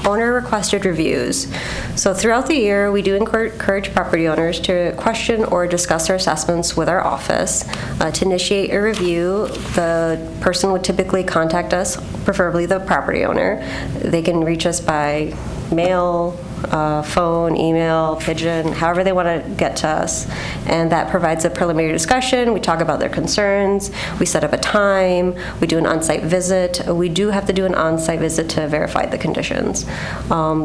Speaker 10: Owner-requested reviews. So throughout the year, we do encourage property owners to question or discuss their assessments with our office. To initiate a review, the person would typically contact us, preferably the property owner. They can reach us by mail, phone, email, pigeon, however they want to get to us. And that provides a preliminary discussion. We talk about their concerns. We set up a time. We do an on-site visit. We do have to do an on-site visit to verify the conditions.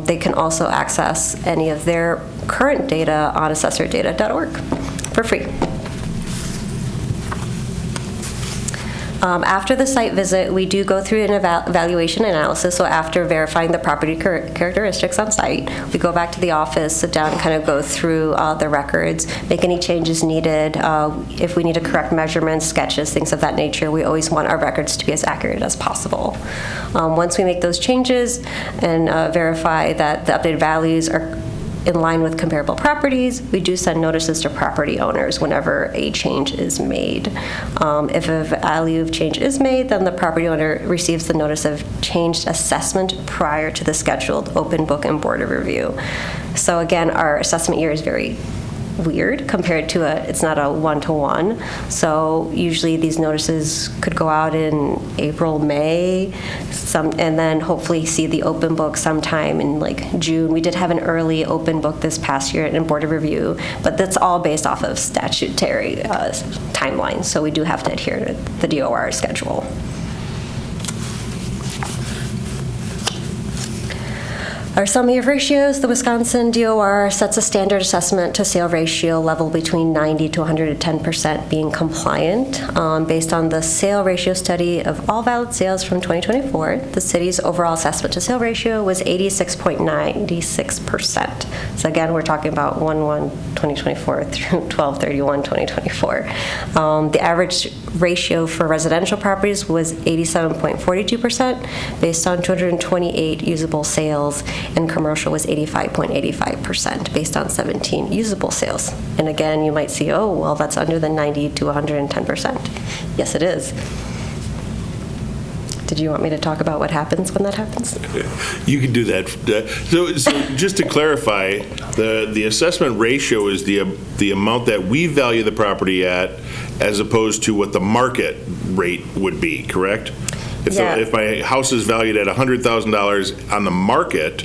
Speaker 10: They can also access any of their current data on assessordata.org for free. After the site visit, we do go through an evaluation analysis. So after verifying the property characteristics on site, we go back to the office, sit down, and kind of go through the records, make any changes needed. If we need to correct measurements, sketches, things of that nature, we always want our records to be as accurate as possible. Once we make those changes and verify that the updated values are in line with comparable properties, we do send notices to property owners whenever a change is made. If a value of change is made, then the property owner receives the notice of changed assessment prior to the scheduled open book and board of review. So again, our assessment year is very weird compared to it's not a one-to-one. So usually these notices could go out in April, May, and then hopefully see the open book sometime in like June. We did have an early open book this past year in board of review, but that's all based off of statutory timelines. So we do have to adhere to the DOR schedule. Our summary of ratios, the Wisconsin DOR sets a standard assessment to sale ratio level between 90 to 110% being compliant. Based on the sale ratio study of all valid sales from 2024, the city's overall assessment to sale ratio was 86.96%. So again, we're talking about 1/1/2024 through 12/31/2024. The average ratio for residential properties was 87.42% based on 228 usable sales, and commercial was 85.85% based on 17 usable sales. And again, you might see, oh, well, that's under the 90 to 110%. Yes, it is. Did you want me to talk about what happens when that happens?
Speaker 2: You can do that. So just to clarify, the assessment ratio is the amount that we value the property at as opposed to what the market rate would be, correct? If my house is valued at $100,000 on the market,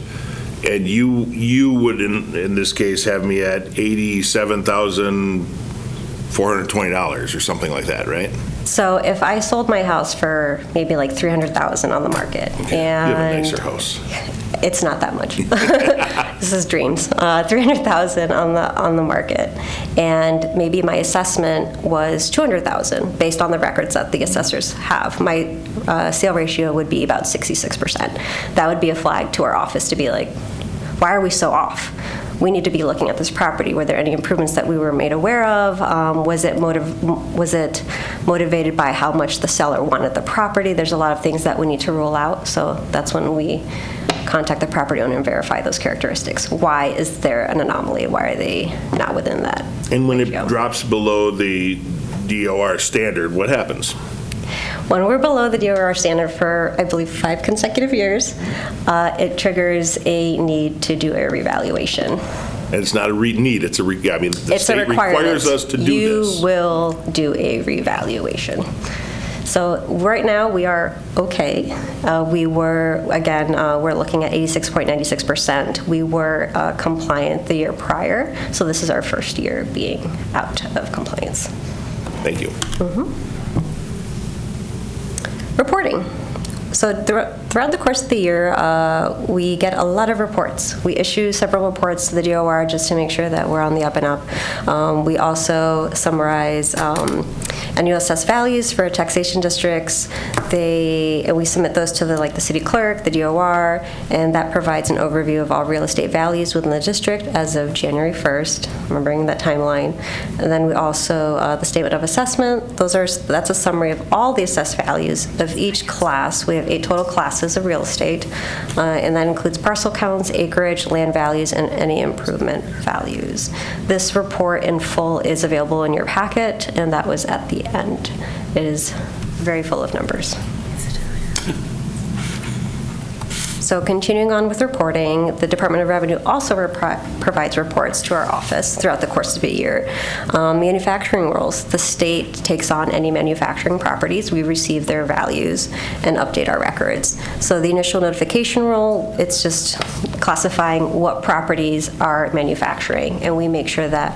Speaker 2: and you would in this case have me at $87,420 or something like that, right?
Speaker 10: So if I sold my house for maybe like $300,000 on the market,
Speaker 2: okay.
Speaker 10: And
Speaker 2: you have a nicer house.
Speaker 10: It's not that much. This is dreams. $300,000 on the market, and maybe my assessment was $200,000 based on the records that the assessors have. My sale ratio would be about 66%. That would be a flag to our office to be like, why are we so off? We need to be looking at this property. Were there any improvements that we were made aware of? Was it motivated by how much the seller wanted the property? There's a lot of things that we need to rule out. So that's when we contact the property owner and verify those characteristics. Why is there an anomaly? Why are they not within that?
Speaker 2: And when it
Speaker 10: ratio?
Speaker 2: drops below the DOR standard, what happens?
Speaker 10: When we're below the DOR standard for, I believe, 5 consecutive years, it triggers a need to do a revaluation.
Speaker 2: And it's not a need, it's a, the
Speaker 10: It's a
Speaker 2: state
Speaker 10: requirement.
Speaker 2: requires us to do this.
Speaker 10: You will do a revaluation. So right now, we are okay. We were, again, we're looking at 86.96%. We were compliant the year prior, so this is our first year being out of compliance.
Speaker 2: Thank you.
Speaker 10: Reporting. So throughout the course of the year, we get a lot of reports. We issue several reports to the DOR just to make sure that we're on the up and up. We also summarize annual assessed values for taxation districts. And we submit those to the city clerk, the DOR, and that provides an overview of all real estate values within the district as of January 1st, remembering that timeline. And then we also, the statement of assessment, that's a summary of all the assessed values of each class. We have 8 total classes of real estate, and that includes parcel counts, acreage, land values, and any improvement values. This report in full is available in your packet, and that was at the end. It is very full of numbers. So continuing on with reporting, the Department of Revenue also provides reports to our office throughout the course of the year. Manufacturing rules, the state takes on any manufacturing properties. We receive their values and update our records. So the initial notification rule, it's just classifying what properties are manufacturing, and we make sure that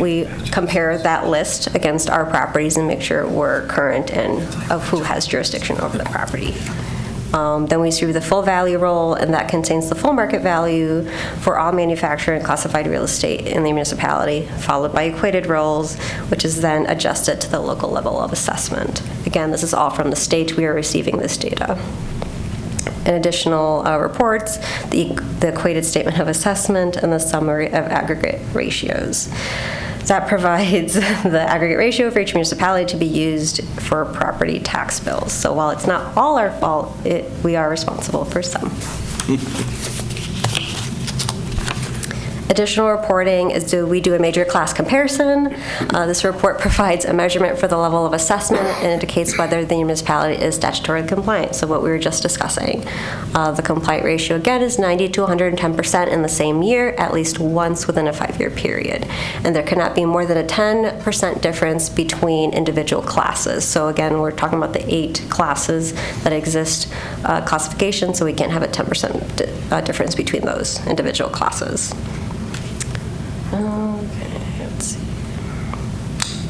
Speaker 10: we compare that list against our properties and make sure we're current and of who has jurisdiction over the property. Then we receive the full value roll, and that contains the full market value for all manufactured and classified real estate in the municipality, followed by equated rolls, which is then adjusted to the local level of assessment. Again, this is all from the state we are receiving this data. In additional reports, the equated statement of assessment and the summary of aggregate ratios. That provides the aggregate ratio for each municipality to be used for property tax bills. So while it's not all our fault, we are responsible for some. Additional reporting is we do a major class comparison. This report provides a measurement for the level of assessment and indicates whether the municipality is statutorily compliant, so what we were just discussing. The compliant ratio, again, is 90 to 110% in the same year, at least once within a 5-year period. And there cannot be more than a 10% difference between individual classes. So again, we're talking about the 8 classes that exist classification, so we can't have a 10% difference between those individual classes. Okay, let's see.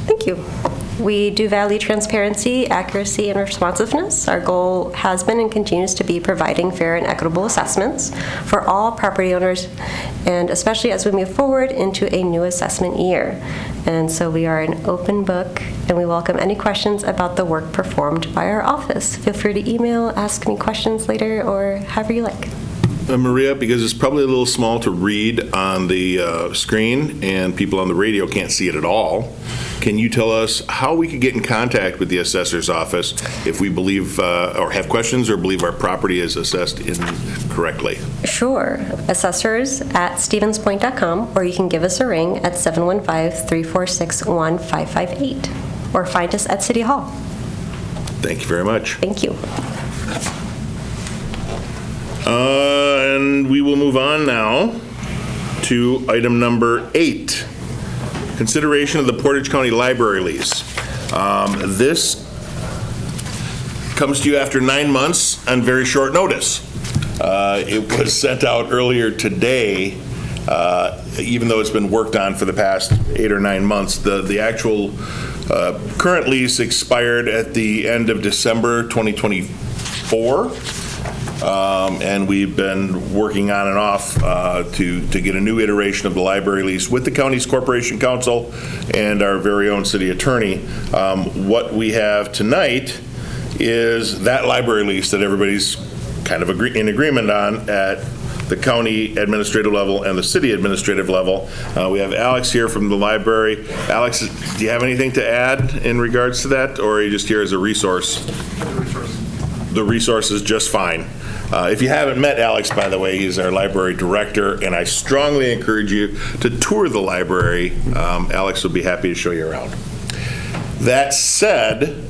Speaker 10: Thank you. We do value transparency, accuracy, and responsiveness. Our goal has been and continues to be providing fair and equitable assessments for all property owners, and especially as we move forward into a new assessment year. And so we are an open book, and we welcome any questions about the work performed by our office. Feel free to email, ask me questions later, or however you like.
Speaker 2: Maria, because it's probably a little small to read on the screen and people on the radio can't see it at all, can you tell us how we could get in contact with the assessor's office if we believe or have questions or believe our property is assessed incorrectly?
Speaker 10: Sure. Assessors at stevenspoint.com, or you can give us a ring at 715-346-1558, or find us at City Hall.
Speaker 2: Thank you very much.
Speaker 10: Thank you.
Speaker 2: And we will move on now to item number 8, consideration of the Portage County Library lease. This comes to you after 9 months on very short notice. It was sent out earlier today, even though it's been worked on for the past 8 or 9 months. The actual current lease expired at the end of December 2024. And we've been working on and off to get a new iteration of the library lease with the county's corporation council and our very own city attorney. What we have tonight is that library lease that everybody's kind of in agreement on at the county administrative level and the city administrative level. We have Alex here from the library. Alex, do you have anything to add in regards to that, or are you just here as a resource? the resources just fine. If you haven't met Alex, by the way, he's our library director, and I strongly encourage you to tour the library. Alex will be happy to show you around. That said,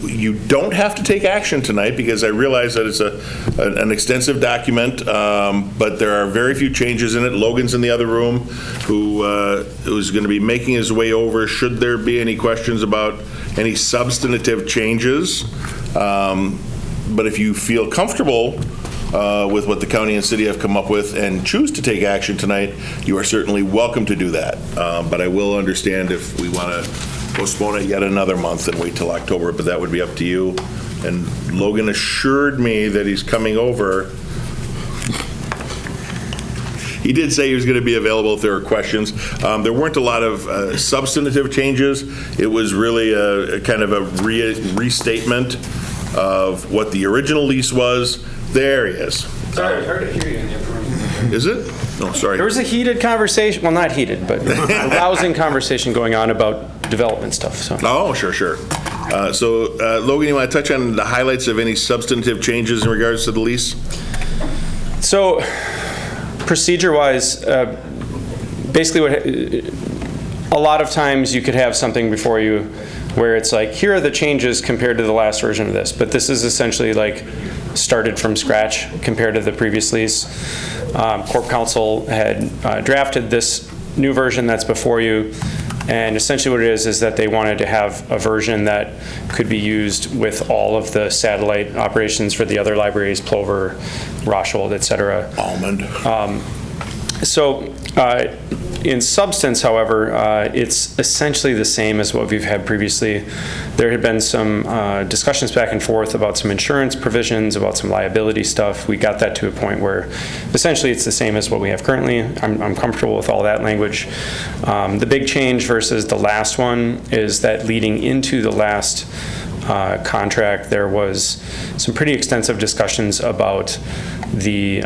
Speaker 2: you don't have to take action tonight because I realize that it's an extensive document, but there are very few changes in it. Logan's in the other room who's going to be making his way over should there be any questions about any substantive changes. But if you feel comfortable with what the county and city have come up with and choose to take action tonight, you are certainly welcome to do that. But I will understand if we want to postpone it yet another month and wait till October, but that would be up to you. And Logan assured me that he's coming over. He did say he was going to be available if there were questions. There weren't a lot of substantive changes. It was really a kind of a restatement of what the original lease was. There he is.
Speaker 8: Sorry, it's hard to hear you in the upper room.
Speaker 2: Is it? No, sorry.
Speaker 8: There was a heated conversation, well, not heated, but a rousing conversation going on about development stuff. So.
Speaker 2: Oh, sure. Logan, you want to touch on the highlights of any substantive changes in regards to the lease?
Speaker 8: So, procedure-wise, basically a lot of times you could have something before you where it's like, here are the changes compared to the last version of this, but this is essentially like started from scratch compared to the previous lease. Corp Council had drafted this new version that's before you, and essentially what it is that they wanted to have a version that could be used with all of the satellite operations for the other libraries, Plover, Roswold, et cetera.
Speaker 2: Almond.
Speaker 8: In substance, however, it's essentially the same as what we've had previously. There had been some discussions back and forth about some insurance provisions, about some liability stuff. We got that to a point where essentially it's the same as what we have currently. I'm comfortable with all that language. The big change versus the last one is that leading into the last contract, there was some pretty extensive discussions about the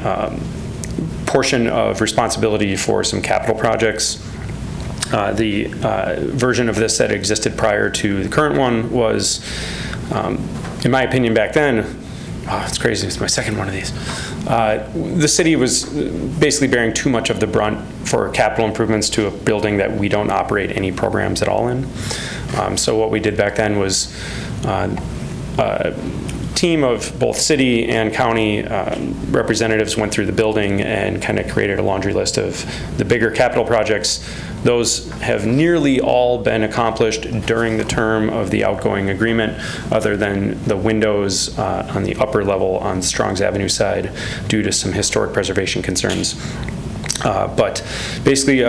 Speaker 8: portion of responsibility for some capital projects. The version of this that existed prior to the current one was, in my opinion back then, it's crazy, it's my second one of these. The city was basically bearing too much of the brunt for capital improvements to a building that we don't operate any programs at all in. So what we did back then was team of both city and county representatives went through the building and kind of created a laundry list of the bigger capital projects. Those have nearly all been accomplished during the term of the outgoing agreement, other than the windows on the upper level on Strong's Avenue side due to some historic preservation concerns. But basically,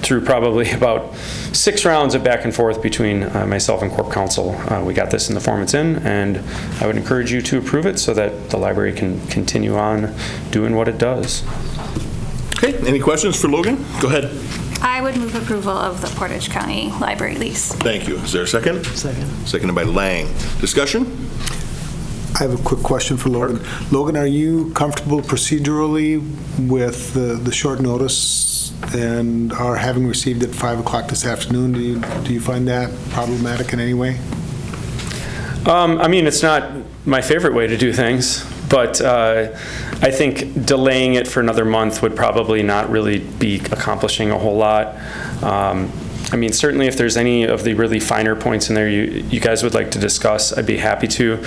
Speaker 8: through probably about 6 rounds of back and forth between myself and Corp Council, we got this in the form it's in, and I would encourage you to approve it so that the library can continue on doing what it does.
Speaker 2: Okay, any questions for Logan? Go ahead.
Speaker 9: I would move approval of the Portage County Library lease.
Speaker 2: Thank you. Is there a second?
Speaker 11: Second.
Speaker 2: Seconded by Lang. Discussion?
Speaker 7: I have a quick question for Logan. Logan, are you comfortable procedurally with the short notice and our having received it 5 o'clock this afternoon? Do you find that problematic in any way?
Speaker 8: I mean, it's not my favorite way to do things, but I think delaying it for another month would probably not really be accomplishing a whole lot. I mean, certainly if there's any of the really finer points in there you guys would like to discuss, I'd be happy to.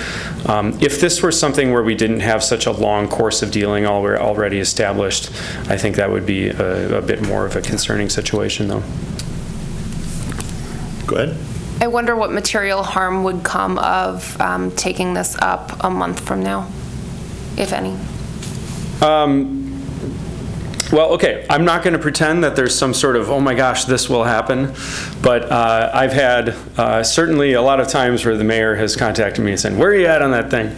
Speaker 8: If this were something where we didn't have such a long course of dealing already established, I think that would be a bit more of a concerning situation, though.
Speaker 2: Go ahead.
Speaker 12: I wonder what material harm would come of taking this up a month from now, if any.
Speaker 8: Well, okay, I'm not going to pretend that there's some sort of, oh my gosh, this will happen, but I've had certainly a lot of times where the mayor has contacted me and said, where are you at on that thing?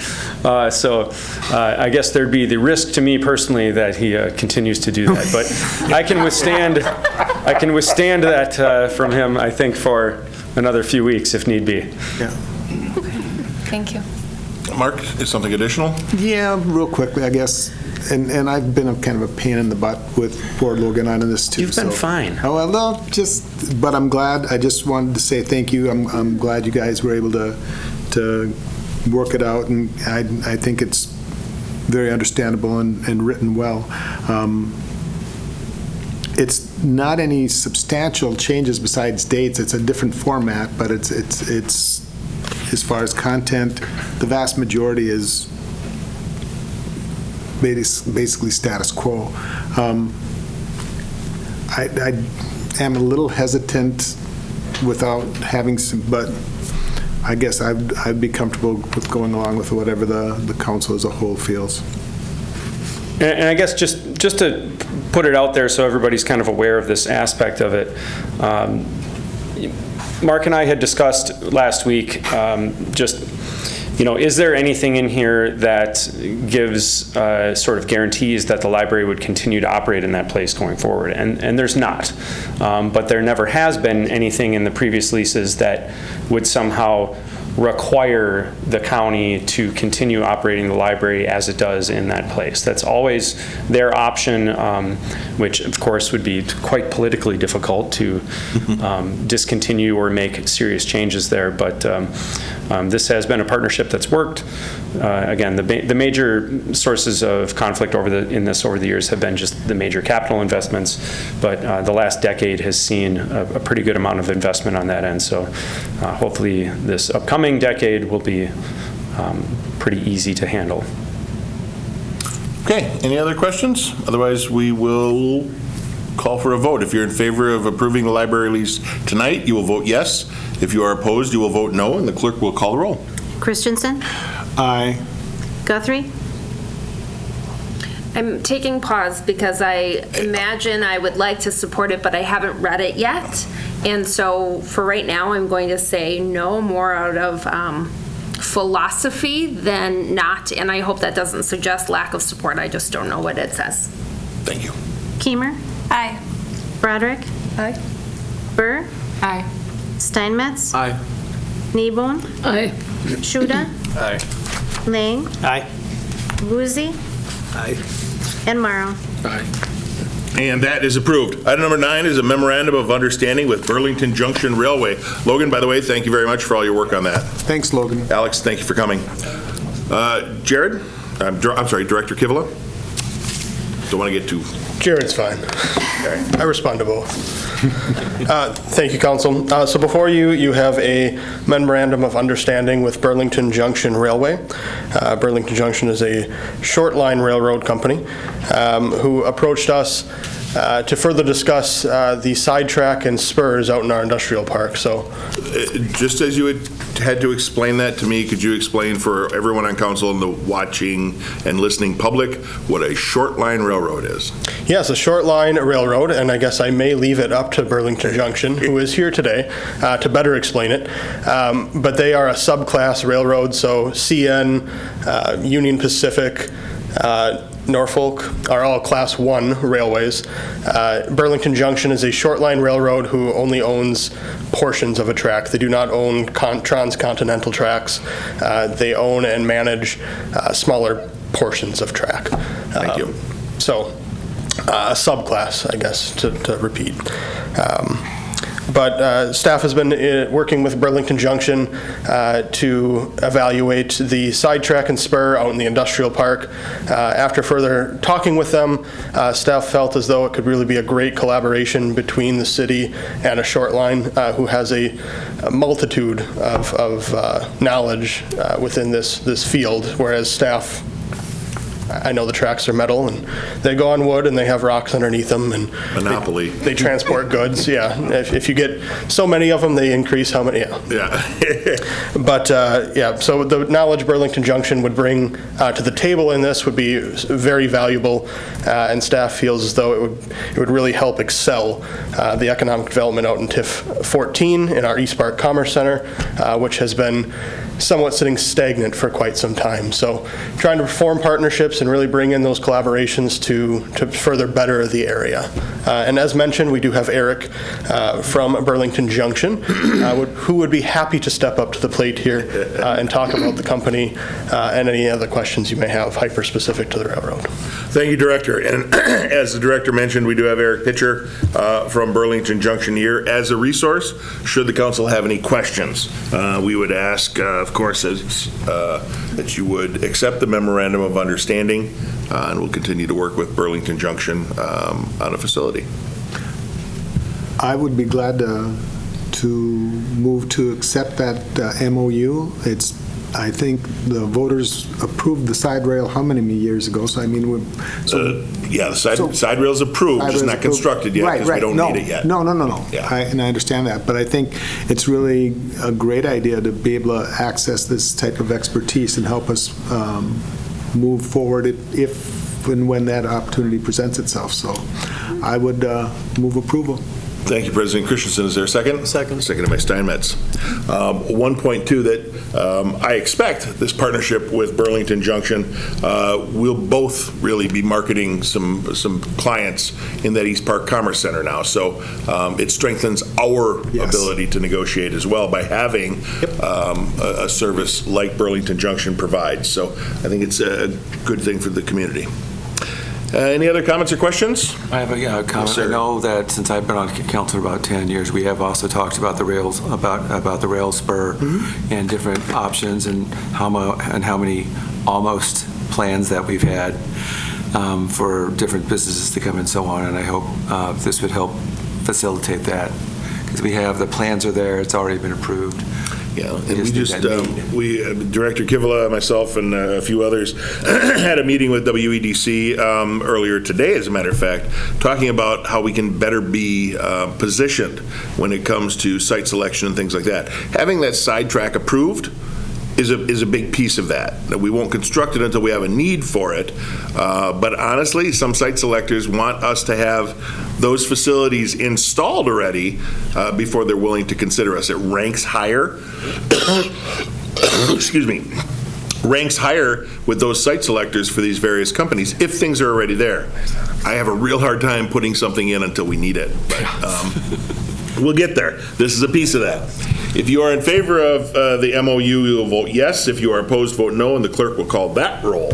Speaker 8: So I guess there'd be the risk to me personally that he continues to do that, but I can withstand that from him, I think, for another few weeks if need be.
Speaker 7: Yeah.
Speaker 12: Thank you.
Speaker 2: Mark, is something additional?
Speaker 7: Yeah, real quickly, I guess. And I've been a kind of a pain in the butt with poor Logan on this too.
Speaker 8: You've been fine.
Speaker 7: Oh, well, no, but I'm glad. I just wanted to say thank you. I'm glad you guys were able to work it out, and I think it's very understandable and written well. It's not any substantial changes besides dates. It's a different format, but it's as far as content, the vast majority is basically status quo. I am a little hesitant without having some, but I guess I'd be comfortable with going along with whatever the council as a whole feels.
Speaker 8: And I guess just to put it out there so everybody's kind of aware of this aspect of it, Mark and I had discussed last week is there anything in here that gives sort of guarantees that the library would continue to operate in that place going forward? And there's not. But there never has been anything in the previous leases that would somehow require the county to continue operating the library as it does in that place. That's always their option, which of course would be quite politically difficult to discontinue or make serious changes there. But this has been a partnership that's worked. Again, the major sources of conflict over the years have been just the major capital investments, but the last decade has seen a pretty good amount of investment on that end. So hopefully this upcoming decade will be pretty easy to handle.
Speaker 2: Okay, any other questions? Otherwise, we will call for a vote. If you're in favor of approving the library lease tonight, you will vote yes. If you are opposed, you will vote no, and the clerk will call the roll.
Speaker 3: Christensen?
Speaker 7: Aye.
Speaker 3: Guthrie?
Speaker 12: I'm taking pause because I imagine I would like to support it, but I haven't read it yet. And so for right now, I'm going to say no, more out of philosophy than not. And I hope that doesn't suggest lack of support. I just don't know what it says.
Speaker 2: Thank you.
Speaker 3: Keemer?
Speaker 9: Aye.
Speaker 3: Broderick?
Speaker 9: Aye.
Speaker 3: Burr?
Speaker 9: Aye.
Speaker 3: Steinmetz?
Speaker 11: Aye.
Speaker 3: Kneebone?
Speaker 9: Aye.
Speaker 3: Shuda?
Speaker 11: Aye.
Speaker 3: Lang?
Speaker 11: Aye.
Speaker 3: Guzzi?
Speaker 11: Aye.
Speaker 3: And Morrow.
Speaker 11: Aye.
Speaker 2: And that is approved. Item number 9 is a memorandum of understanding with Burlington Junction Railway. Logan, by the way, thank you very much for all your work on that.
Speaker 7: Thanks, Logan.
Speaker 2: Alex, thank you for coming. Jared, I'm sorry, Director Kivela. Don't want to get too...
Speaker 13: Jared's fine.
Speaker 2: Okay.
Speaker 13: I respond to both. Thank you, Council. So before you have a memorandum of understanding with Burlington Junction Railway. Burlington Junction is a short line railroad company who approached us to further discuss the sidetrack and spurs out in our industrial park. So,
Speaker 2: just as you had to explain that to me, could you explain for everyone on council and the watching and listening public what a short line railroad is?
Speaker 13: Yes, a short line railroad, and I guess I may leave it up to Burlington Junction, who is here today, to better explain it. But they are a subclass railroad, so CN, Union Pacific, Norfolk are all Class 1 railways. Burlington Junction is a short line railroad who only owns portions of a track. They do not own transcontinental tracks. They own and manage smaller portions of track.
Speaker 2: Thank you.
Speaker 13: So, a subclass, I guess, to repeat. But staff has been working with Burlington Junction to evaluate the sidetrack and spur out in the industrial park. After further talking with them, staff felt as though it could really be a great collaboration between the city and a short line who has a multitude of knowledge within this field, whereas staff, I know the tracks are metal and they go on wood and they have rocks underneath them and
Speaker 2: Monopoly.
Speaker 13: They transport goods. Yeah, if you get so many of them, they increase how many. Yeah. But yeah, so the knowledge Burlington Junction would bring to the table in this would be very valuable, and staff feels as though it would really help excel the economic development out in TIF 14 in our East Park Commerce Center, which has been somewhat sitting stagnant for quite some time. So trying to form partnerships and really bring in those collaborations to further better the area And as mentioned, we do have Eric from Burlington Junction, who would be happy to step up to the plate here and talk about the company and any other questions you may have hyper-specific to the railroad.
Speaker 2: Thank you, Director. And as the Director mentioned, we do have Eric Pitcher from Burlington Junction here as a resource. Should the council have any questions, we would ask, of course, that you would accept the Memorandum of Understanding, and we'll continue to work with Burlington Junction on a facility.
Speaker 7: I would be glad to move to accept that MOU. I think the voters approved the side rail how many years ago? So I mean,
Speaker 2: yeah, the side rail's approved, it's not constructed yet because we don't need it yet.
Speaker 7: No.
Speaker 2: Yeah.
Speaker 7: And I understand that, but I think it's really a great idea to be able to access this type of expertise and help us move forward if and when that opportunity presents itself. So I would move approval.
Speaker 2: Thank you, President Christensen. Is there a second?
Speaker 7: Second.
Speaker 2: Seconded by Steinmetz. 1.2 that I expect this partnership with Burlington Junction will both really be marketing some clients in that East Park Commerce Center now. So it strengthens our ability to negotiate as well by having a service like Burlington Junction provides. So I think it's a good thing for the community. Any other comments or questions?
Speaker 11: I have a comment. I know that since I've been on council about 10 years, we have also talked about the rails, about the rail spur and different options and how many almost plans that we've had for different businesses to come and so on. And I hope this would help facilitate that because we have the plans are there. It's already been approved.
Speaker 2: Yeah, and we Director Kivela, myself, and a few others had a meeting with WEDC earlier today, as a matter of fact, talking about how we can better be positioned when it comes to site selection and things like that. Having that side track approved is a big piece of that. We won't construct it until we have a need for it. But honestly, some site selectors want us to have those facilities installed already before they're willing to consider us. It ranks higher. Excuse me. Ranks higher with those site selectors for these various companies if things are already there. I have a real hard time putting something in until we need it. But we'll get there. This is a piece of that. If you are in favor of the MOU, you will vote yes. If you are opposed, vote no, and the clerk will call that roll.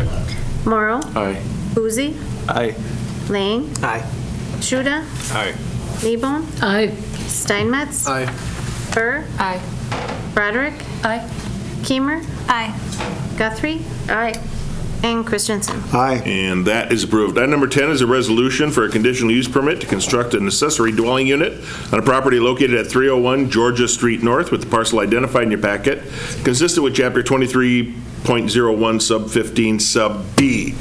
Speaker 3: Morrow.
Speaker 11: Aye.
Speaker 3: Boozy.
Speaker 11: Aye.
Speaker 3: Lang.
Speaker 11: Aye.
Speaker 3: Shuda.
Speaker 11: Aye.
Speaker 3: Lebon.
Speaker 14: Aye.
Speaker 3: Steinmetz.
Speaker 11: Aye.
Speaker 3: Burr.
Speaker 14: Aye.
Speaker 3: Broderick.
Speaker 14: Aye.
Speaker 3: Keemer.
Speaker 9: Aye.
Speaker 3: Guthrie. Aye. And Christensen.
Speaker 7: Aye.
Speaker 2: And that is approved. Item number 10 is a resolution for a conditional use permit to construct an accessory dwelling unit on a property located at 301 Georgia Street North with the parcel identified in your packet, consistent with Chapter 23.01 Sub 15 Sub B.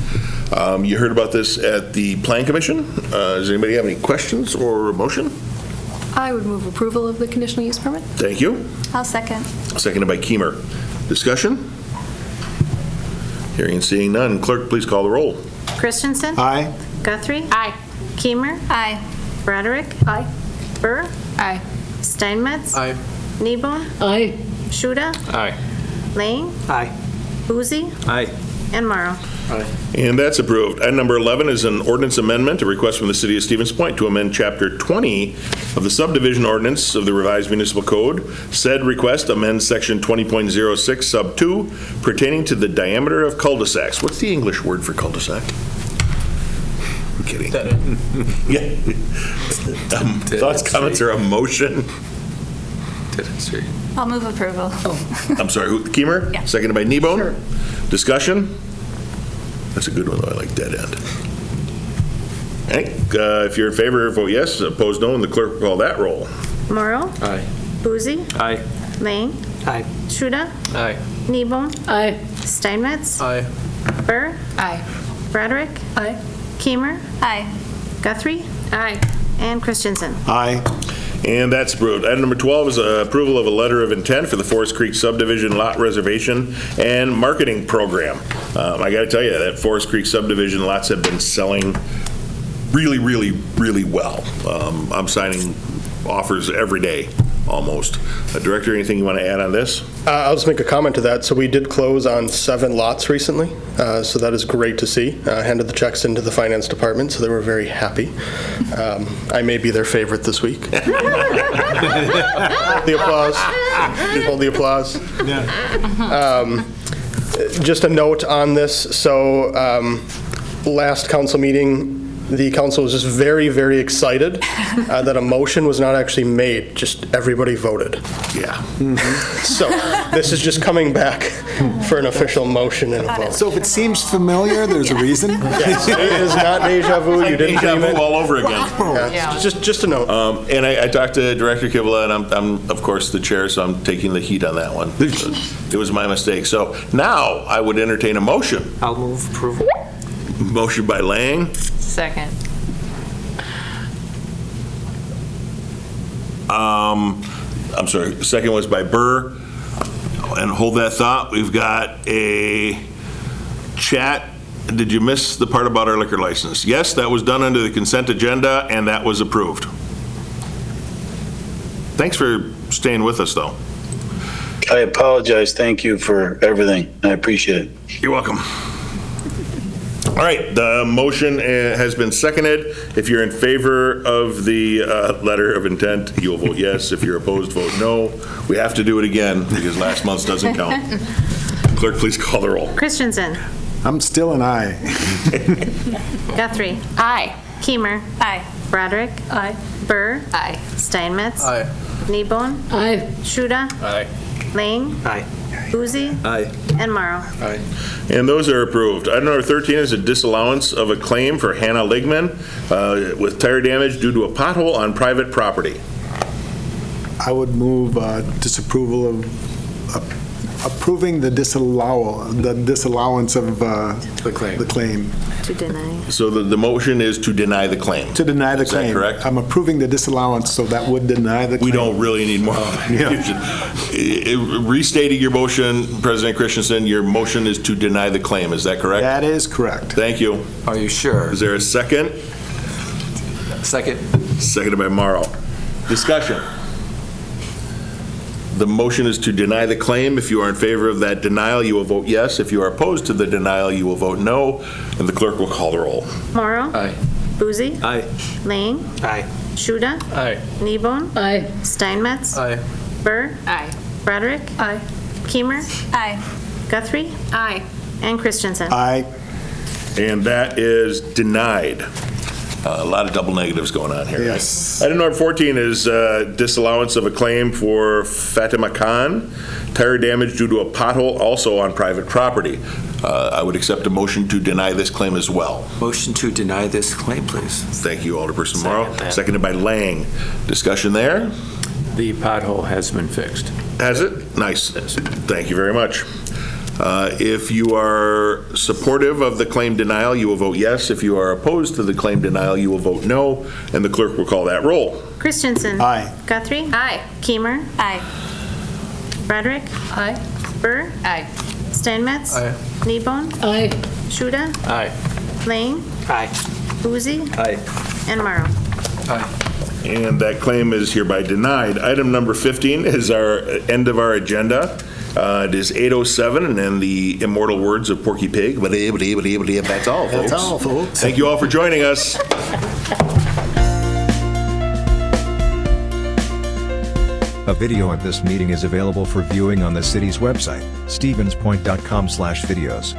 Speaker 2: You heard about this at the Plan Commission. Does anybody have any questions or a motion?
Speaker 14: I would move approval of the conditional use permit.
Speaker 2: Thank you.
Speaker 9: I'll second.
Speaker 2: Seconded by Keemer. Discussion? Hearing and seeing none. Clerk, please call the roll.
Speaker 3: Christensen.
Speaker 7: Aye.
Speaker 3: Guthrie. Aye. Keemer.
Speaker 9: Aye.
Speaker 3: Broderick.
Speaker 14: Aye.
Speaker 3: Burr.
Speaker 14: Aye.
Speaker 3: Steinmetz.
Speaker 11: Aye.
Speaker 3: Nebon.
Speaker 14: Aye.
Speaker 3: Shuda.
Speaker 11: Aye.
Speaker 3: Lang.
Speaker 11: Aye.
Speaker 3: Boozy.
Speaker 11: Aye.
Speaker 3: And Morrow.
Speaker 2: And that's approved. Item number 11 is an ordinance amendment, a request from the City of Stevens Point to amend Chapter 20 of the Subdivision Ordinance of the Revised Municipal Code. Said request amends Section 20.06 Sub 2 pertaining to the diameter of cul-de-sacs. What's the English word for cul-de-sac? I'm kidding. Yeah. Thoughts, comments, or a motion?
Speaker 9: I'll move approval.
Speaker 2: I'm sorry, who, Keemer?
Speaker 9: Yeah.
Speaker 2: Seconded by Kneebone. Sure. Discussion? That's a good one, though. I like dead end. Okay, if you're in favor, vote yes. Opposed, no, and the clerk will call that roll.
Speaker 3: Morrow.
Speaker 11: Aye.
Speaker 3: Boozy.
Speaker 11: Aye.
Speaker 3: Lang.
Speaker 11: Aye.
Speaker 3: Shuda.
Speaker 11: Aye.
Speaker 3: Nebon.
Speaker 14: Aye.
Speaker 3: Steinmetz.
Speaker 11: Aye.
Speaker 3: Burr.
Speaker 14: Aye.
Speaker 3: Broderick.
Speaker 14: Aye.
Speaker 3: Keemer.
Speaker 9: Aye.
Speaker 3: Guthrie. Aye. And Christensen.
Speaker 7: Aye.
Speaker 2: And that's approved. Item number 12 is approval of a letter of intent for the Forest Creek Subdivision Lot Reservation and Marketing Program. I got to tell you, that Forest Creek Subdivision lots have been selling really, really, really well. I'm signing offers every day, almost. Director, anything you want to add on this?
Speaker 13: I'll just make a comment to that. So we did close on 7 lots recently, so that is great to see. Handed the checks into the finance department, so they were very happy. I may be their favorite this week. The applause. Hold the applause. Just a note on this. So last council meeting, the council was just very, very excited that a motion was not actually made, just everybody voted.
Speaker 2: Yeah.
Speaker 13: So this is just coming back for an official motion and a vote.
Speaker 7: So if it seems familiar, there's a reason?
Speaker 13: Yes, it is not deja vu. You didn't
Speaker 2: Deja
Speaker 13: dream
Speaker 2: vu
Speaker 13: it.
Speaker 2: all over again.
Speaker 13: Yeah, just a note.
Speaker 2: And I talked to Director Kivela, and I'm of course the chair, so I'm taking the heat on that one. It was my mistake. So now I would entertain a motion.
Speaker 15: I'll move approval.
Speaker 2: Motion by Lang.
Speaker 14: Second.
Speaker 2: I'm sorry, second was by Burr. And hold that thought, we've got a chat. Did you miss the part about our liquor license? Yes, that was done under the consent agenda, and that was approved. Thanks for staying with us, though.
Speaker 16: I apologize. Thank you for everything. I appreciate it.
Speaker 2: You're welcome. All right, the motion has been seconded. If you're in favor of the letter of intent, you will vote yes. If you're opposed, vote no. We have to do it again because last month's doesn't count. Clerk, please call the roll.
Speaker 3: Christensen.
Speaker 7: I'm still an aye.
Speaker 3: Guthrie.
Speaker 14: Aye.
Speaker 3: Keemer.
Speaker 9: Aye.
Speaker 3: Broderick.
Speaker 14: Aye.
Speaker 3: Burr.
Speaker 14: Aye.
Speaker 3: Steinmetz.
Speaker 15: Aye.
Speaker 3: Kneebone.
Speaker 14: Aye.
Speaker 3: Shuda.
Speaker 15: Aye.
Speaker 3: Lang.
Speaker 15: Aye.
Speaker 3: Boozy.
Speaker 15: Aye.
Speaker 3: And Morrow.
Speaker 15: Aye.
Speaker 2: And those are approved. Item number 13 is a disallowance of a claim for Hannah Ligman with tire damage due to a pothole on private property.
Speaker 7: I would move disapproval of approving the disallowance of the claim.
Speaker 3: To deny.
Speaker 2: So the motion is to deny the claim.
Speaker 7: To deny the
Speaker 2: Is that
Speaker 7: claim.
Speaker 2: correct?
Speaker 7: I'm approving the disallowance, so that would deny the claim.
Speaker 2: We don't really need more confusion. Restating your motion, President Christensen, your motion is to deny the claim. Is that correct?
Speaker 7: That is correct.
Speaker 2: Thank you.
Speaker 11: Are you sure?
Speaker 2: Is there a second?
Speaker 11: Second.
Speaker 2: Seconded by Morrow. Discussion. The motion is to deny the claim. If you are in favor of that denial, you will vote yes. If you are opposed to the denial, you will vote no. And the clerk will call the roll.
Speaker 3: Morrow.
Speaker 15: Aye.
Speaker 3: Boozy.
Speaker 15: Aye.
Speaker 3: Lang.
Speaker 15: Aye.
Speaker 3: Shuda.
Speaker 15: Aye.
Speaker 3: Kneebone.
Speaker 14: Aye.
Speaker 3: Steinmetz.
Speaker 15: Aye.
Speaker 3: Burr.
Speaker 14: Aye.
Speaker 3: Broderick.
Speaker 14: Aye.
Speaker 3: Keemer.
Speaker 9: Aye.
Speaker 3: Guthrie.
Speaker 14: Aye.
Speaker 3: And Christensen.
Speaker 7: Aye.
Speaker 2: And that is denied. A lot of double negatives going on here.
Speaker 7: Yes.
Speaker 2: Item number 14 is disallowance of a claim for Fatema Khan, tire damage due to a pothole also on private property. I would accept a motion to deny this claim as well.
Speaker 11: Motion to deny this claim, please.
Speaker 2: Thank you, Alderperson Morrow.
Speaker 15: Second that.
Speaker 2: Seconded by Lang. Discussion there?
Speaker 15: The pothole has been fixed.
Speaker 2: Has it? Nice. Thank you very much. If you are supportive of the claim denial, you will vote yes. If you are opposed to the claim denial, you will vote no. And the clerk will call that roll.
Speaker 3: Christensen.
Speaker 7: Aye.
Speaker 3: Guthrie.
Speaker 14: Aye.
Speaker 3: Keemer.
Speaker 9: Aye.
Speaker 3: Broderick.
Speaker 14: Aye.
Speaker 3: Burr.
Speaker 14: Aye.
Speaker 3: Steinmetz.
Speaker 15: Aye.
Speaker 3: Kneebone.
Speaker 14: Aye.
Speaker 3: Shuda.
Speaker 15: Aye.
Speaker 3: Lang.
Speaker 15: Aye.
Speaker 3: Boozy.
Speaker 15: Aye.
Speaker 3: And Morrow.
Speaker 15: Aye.
Speaker 2: And that claim is hereby denied. Item number 15 is our end of our agenda. It is 8:07, and then the immortal words of Porky Pig. That's all, folks.
Speaker 7: That's all, folks.
Speaker 2: Thank you all for joining us.
Speaker 1: A video of this meeting is available for viewing on the city's website, stevenspoint.com/videos.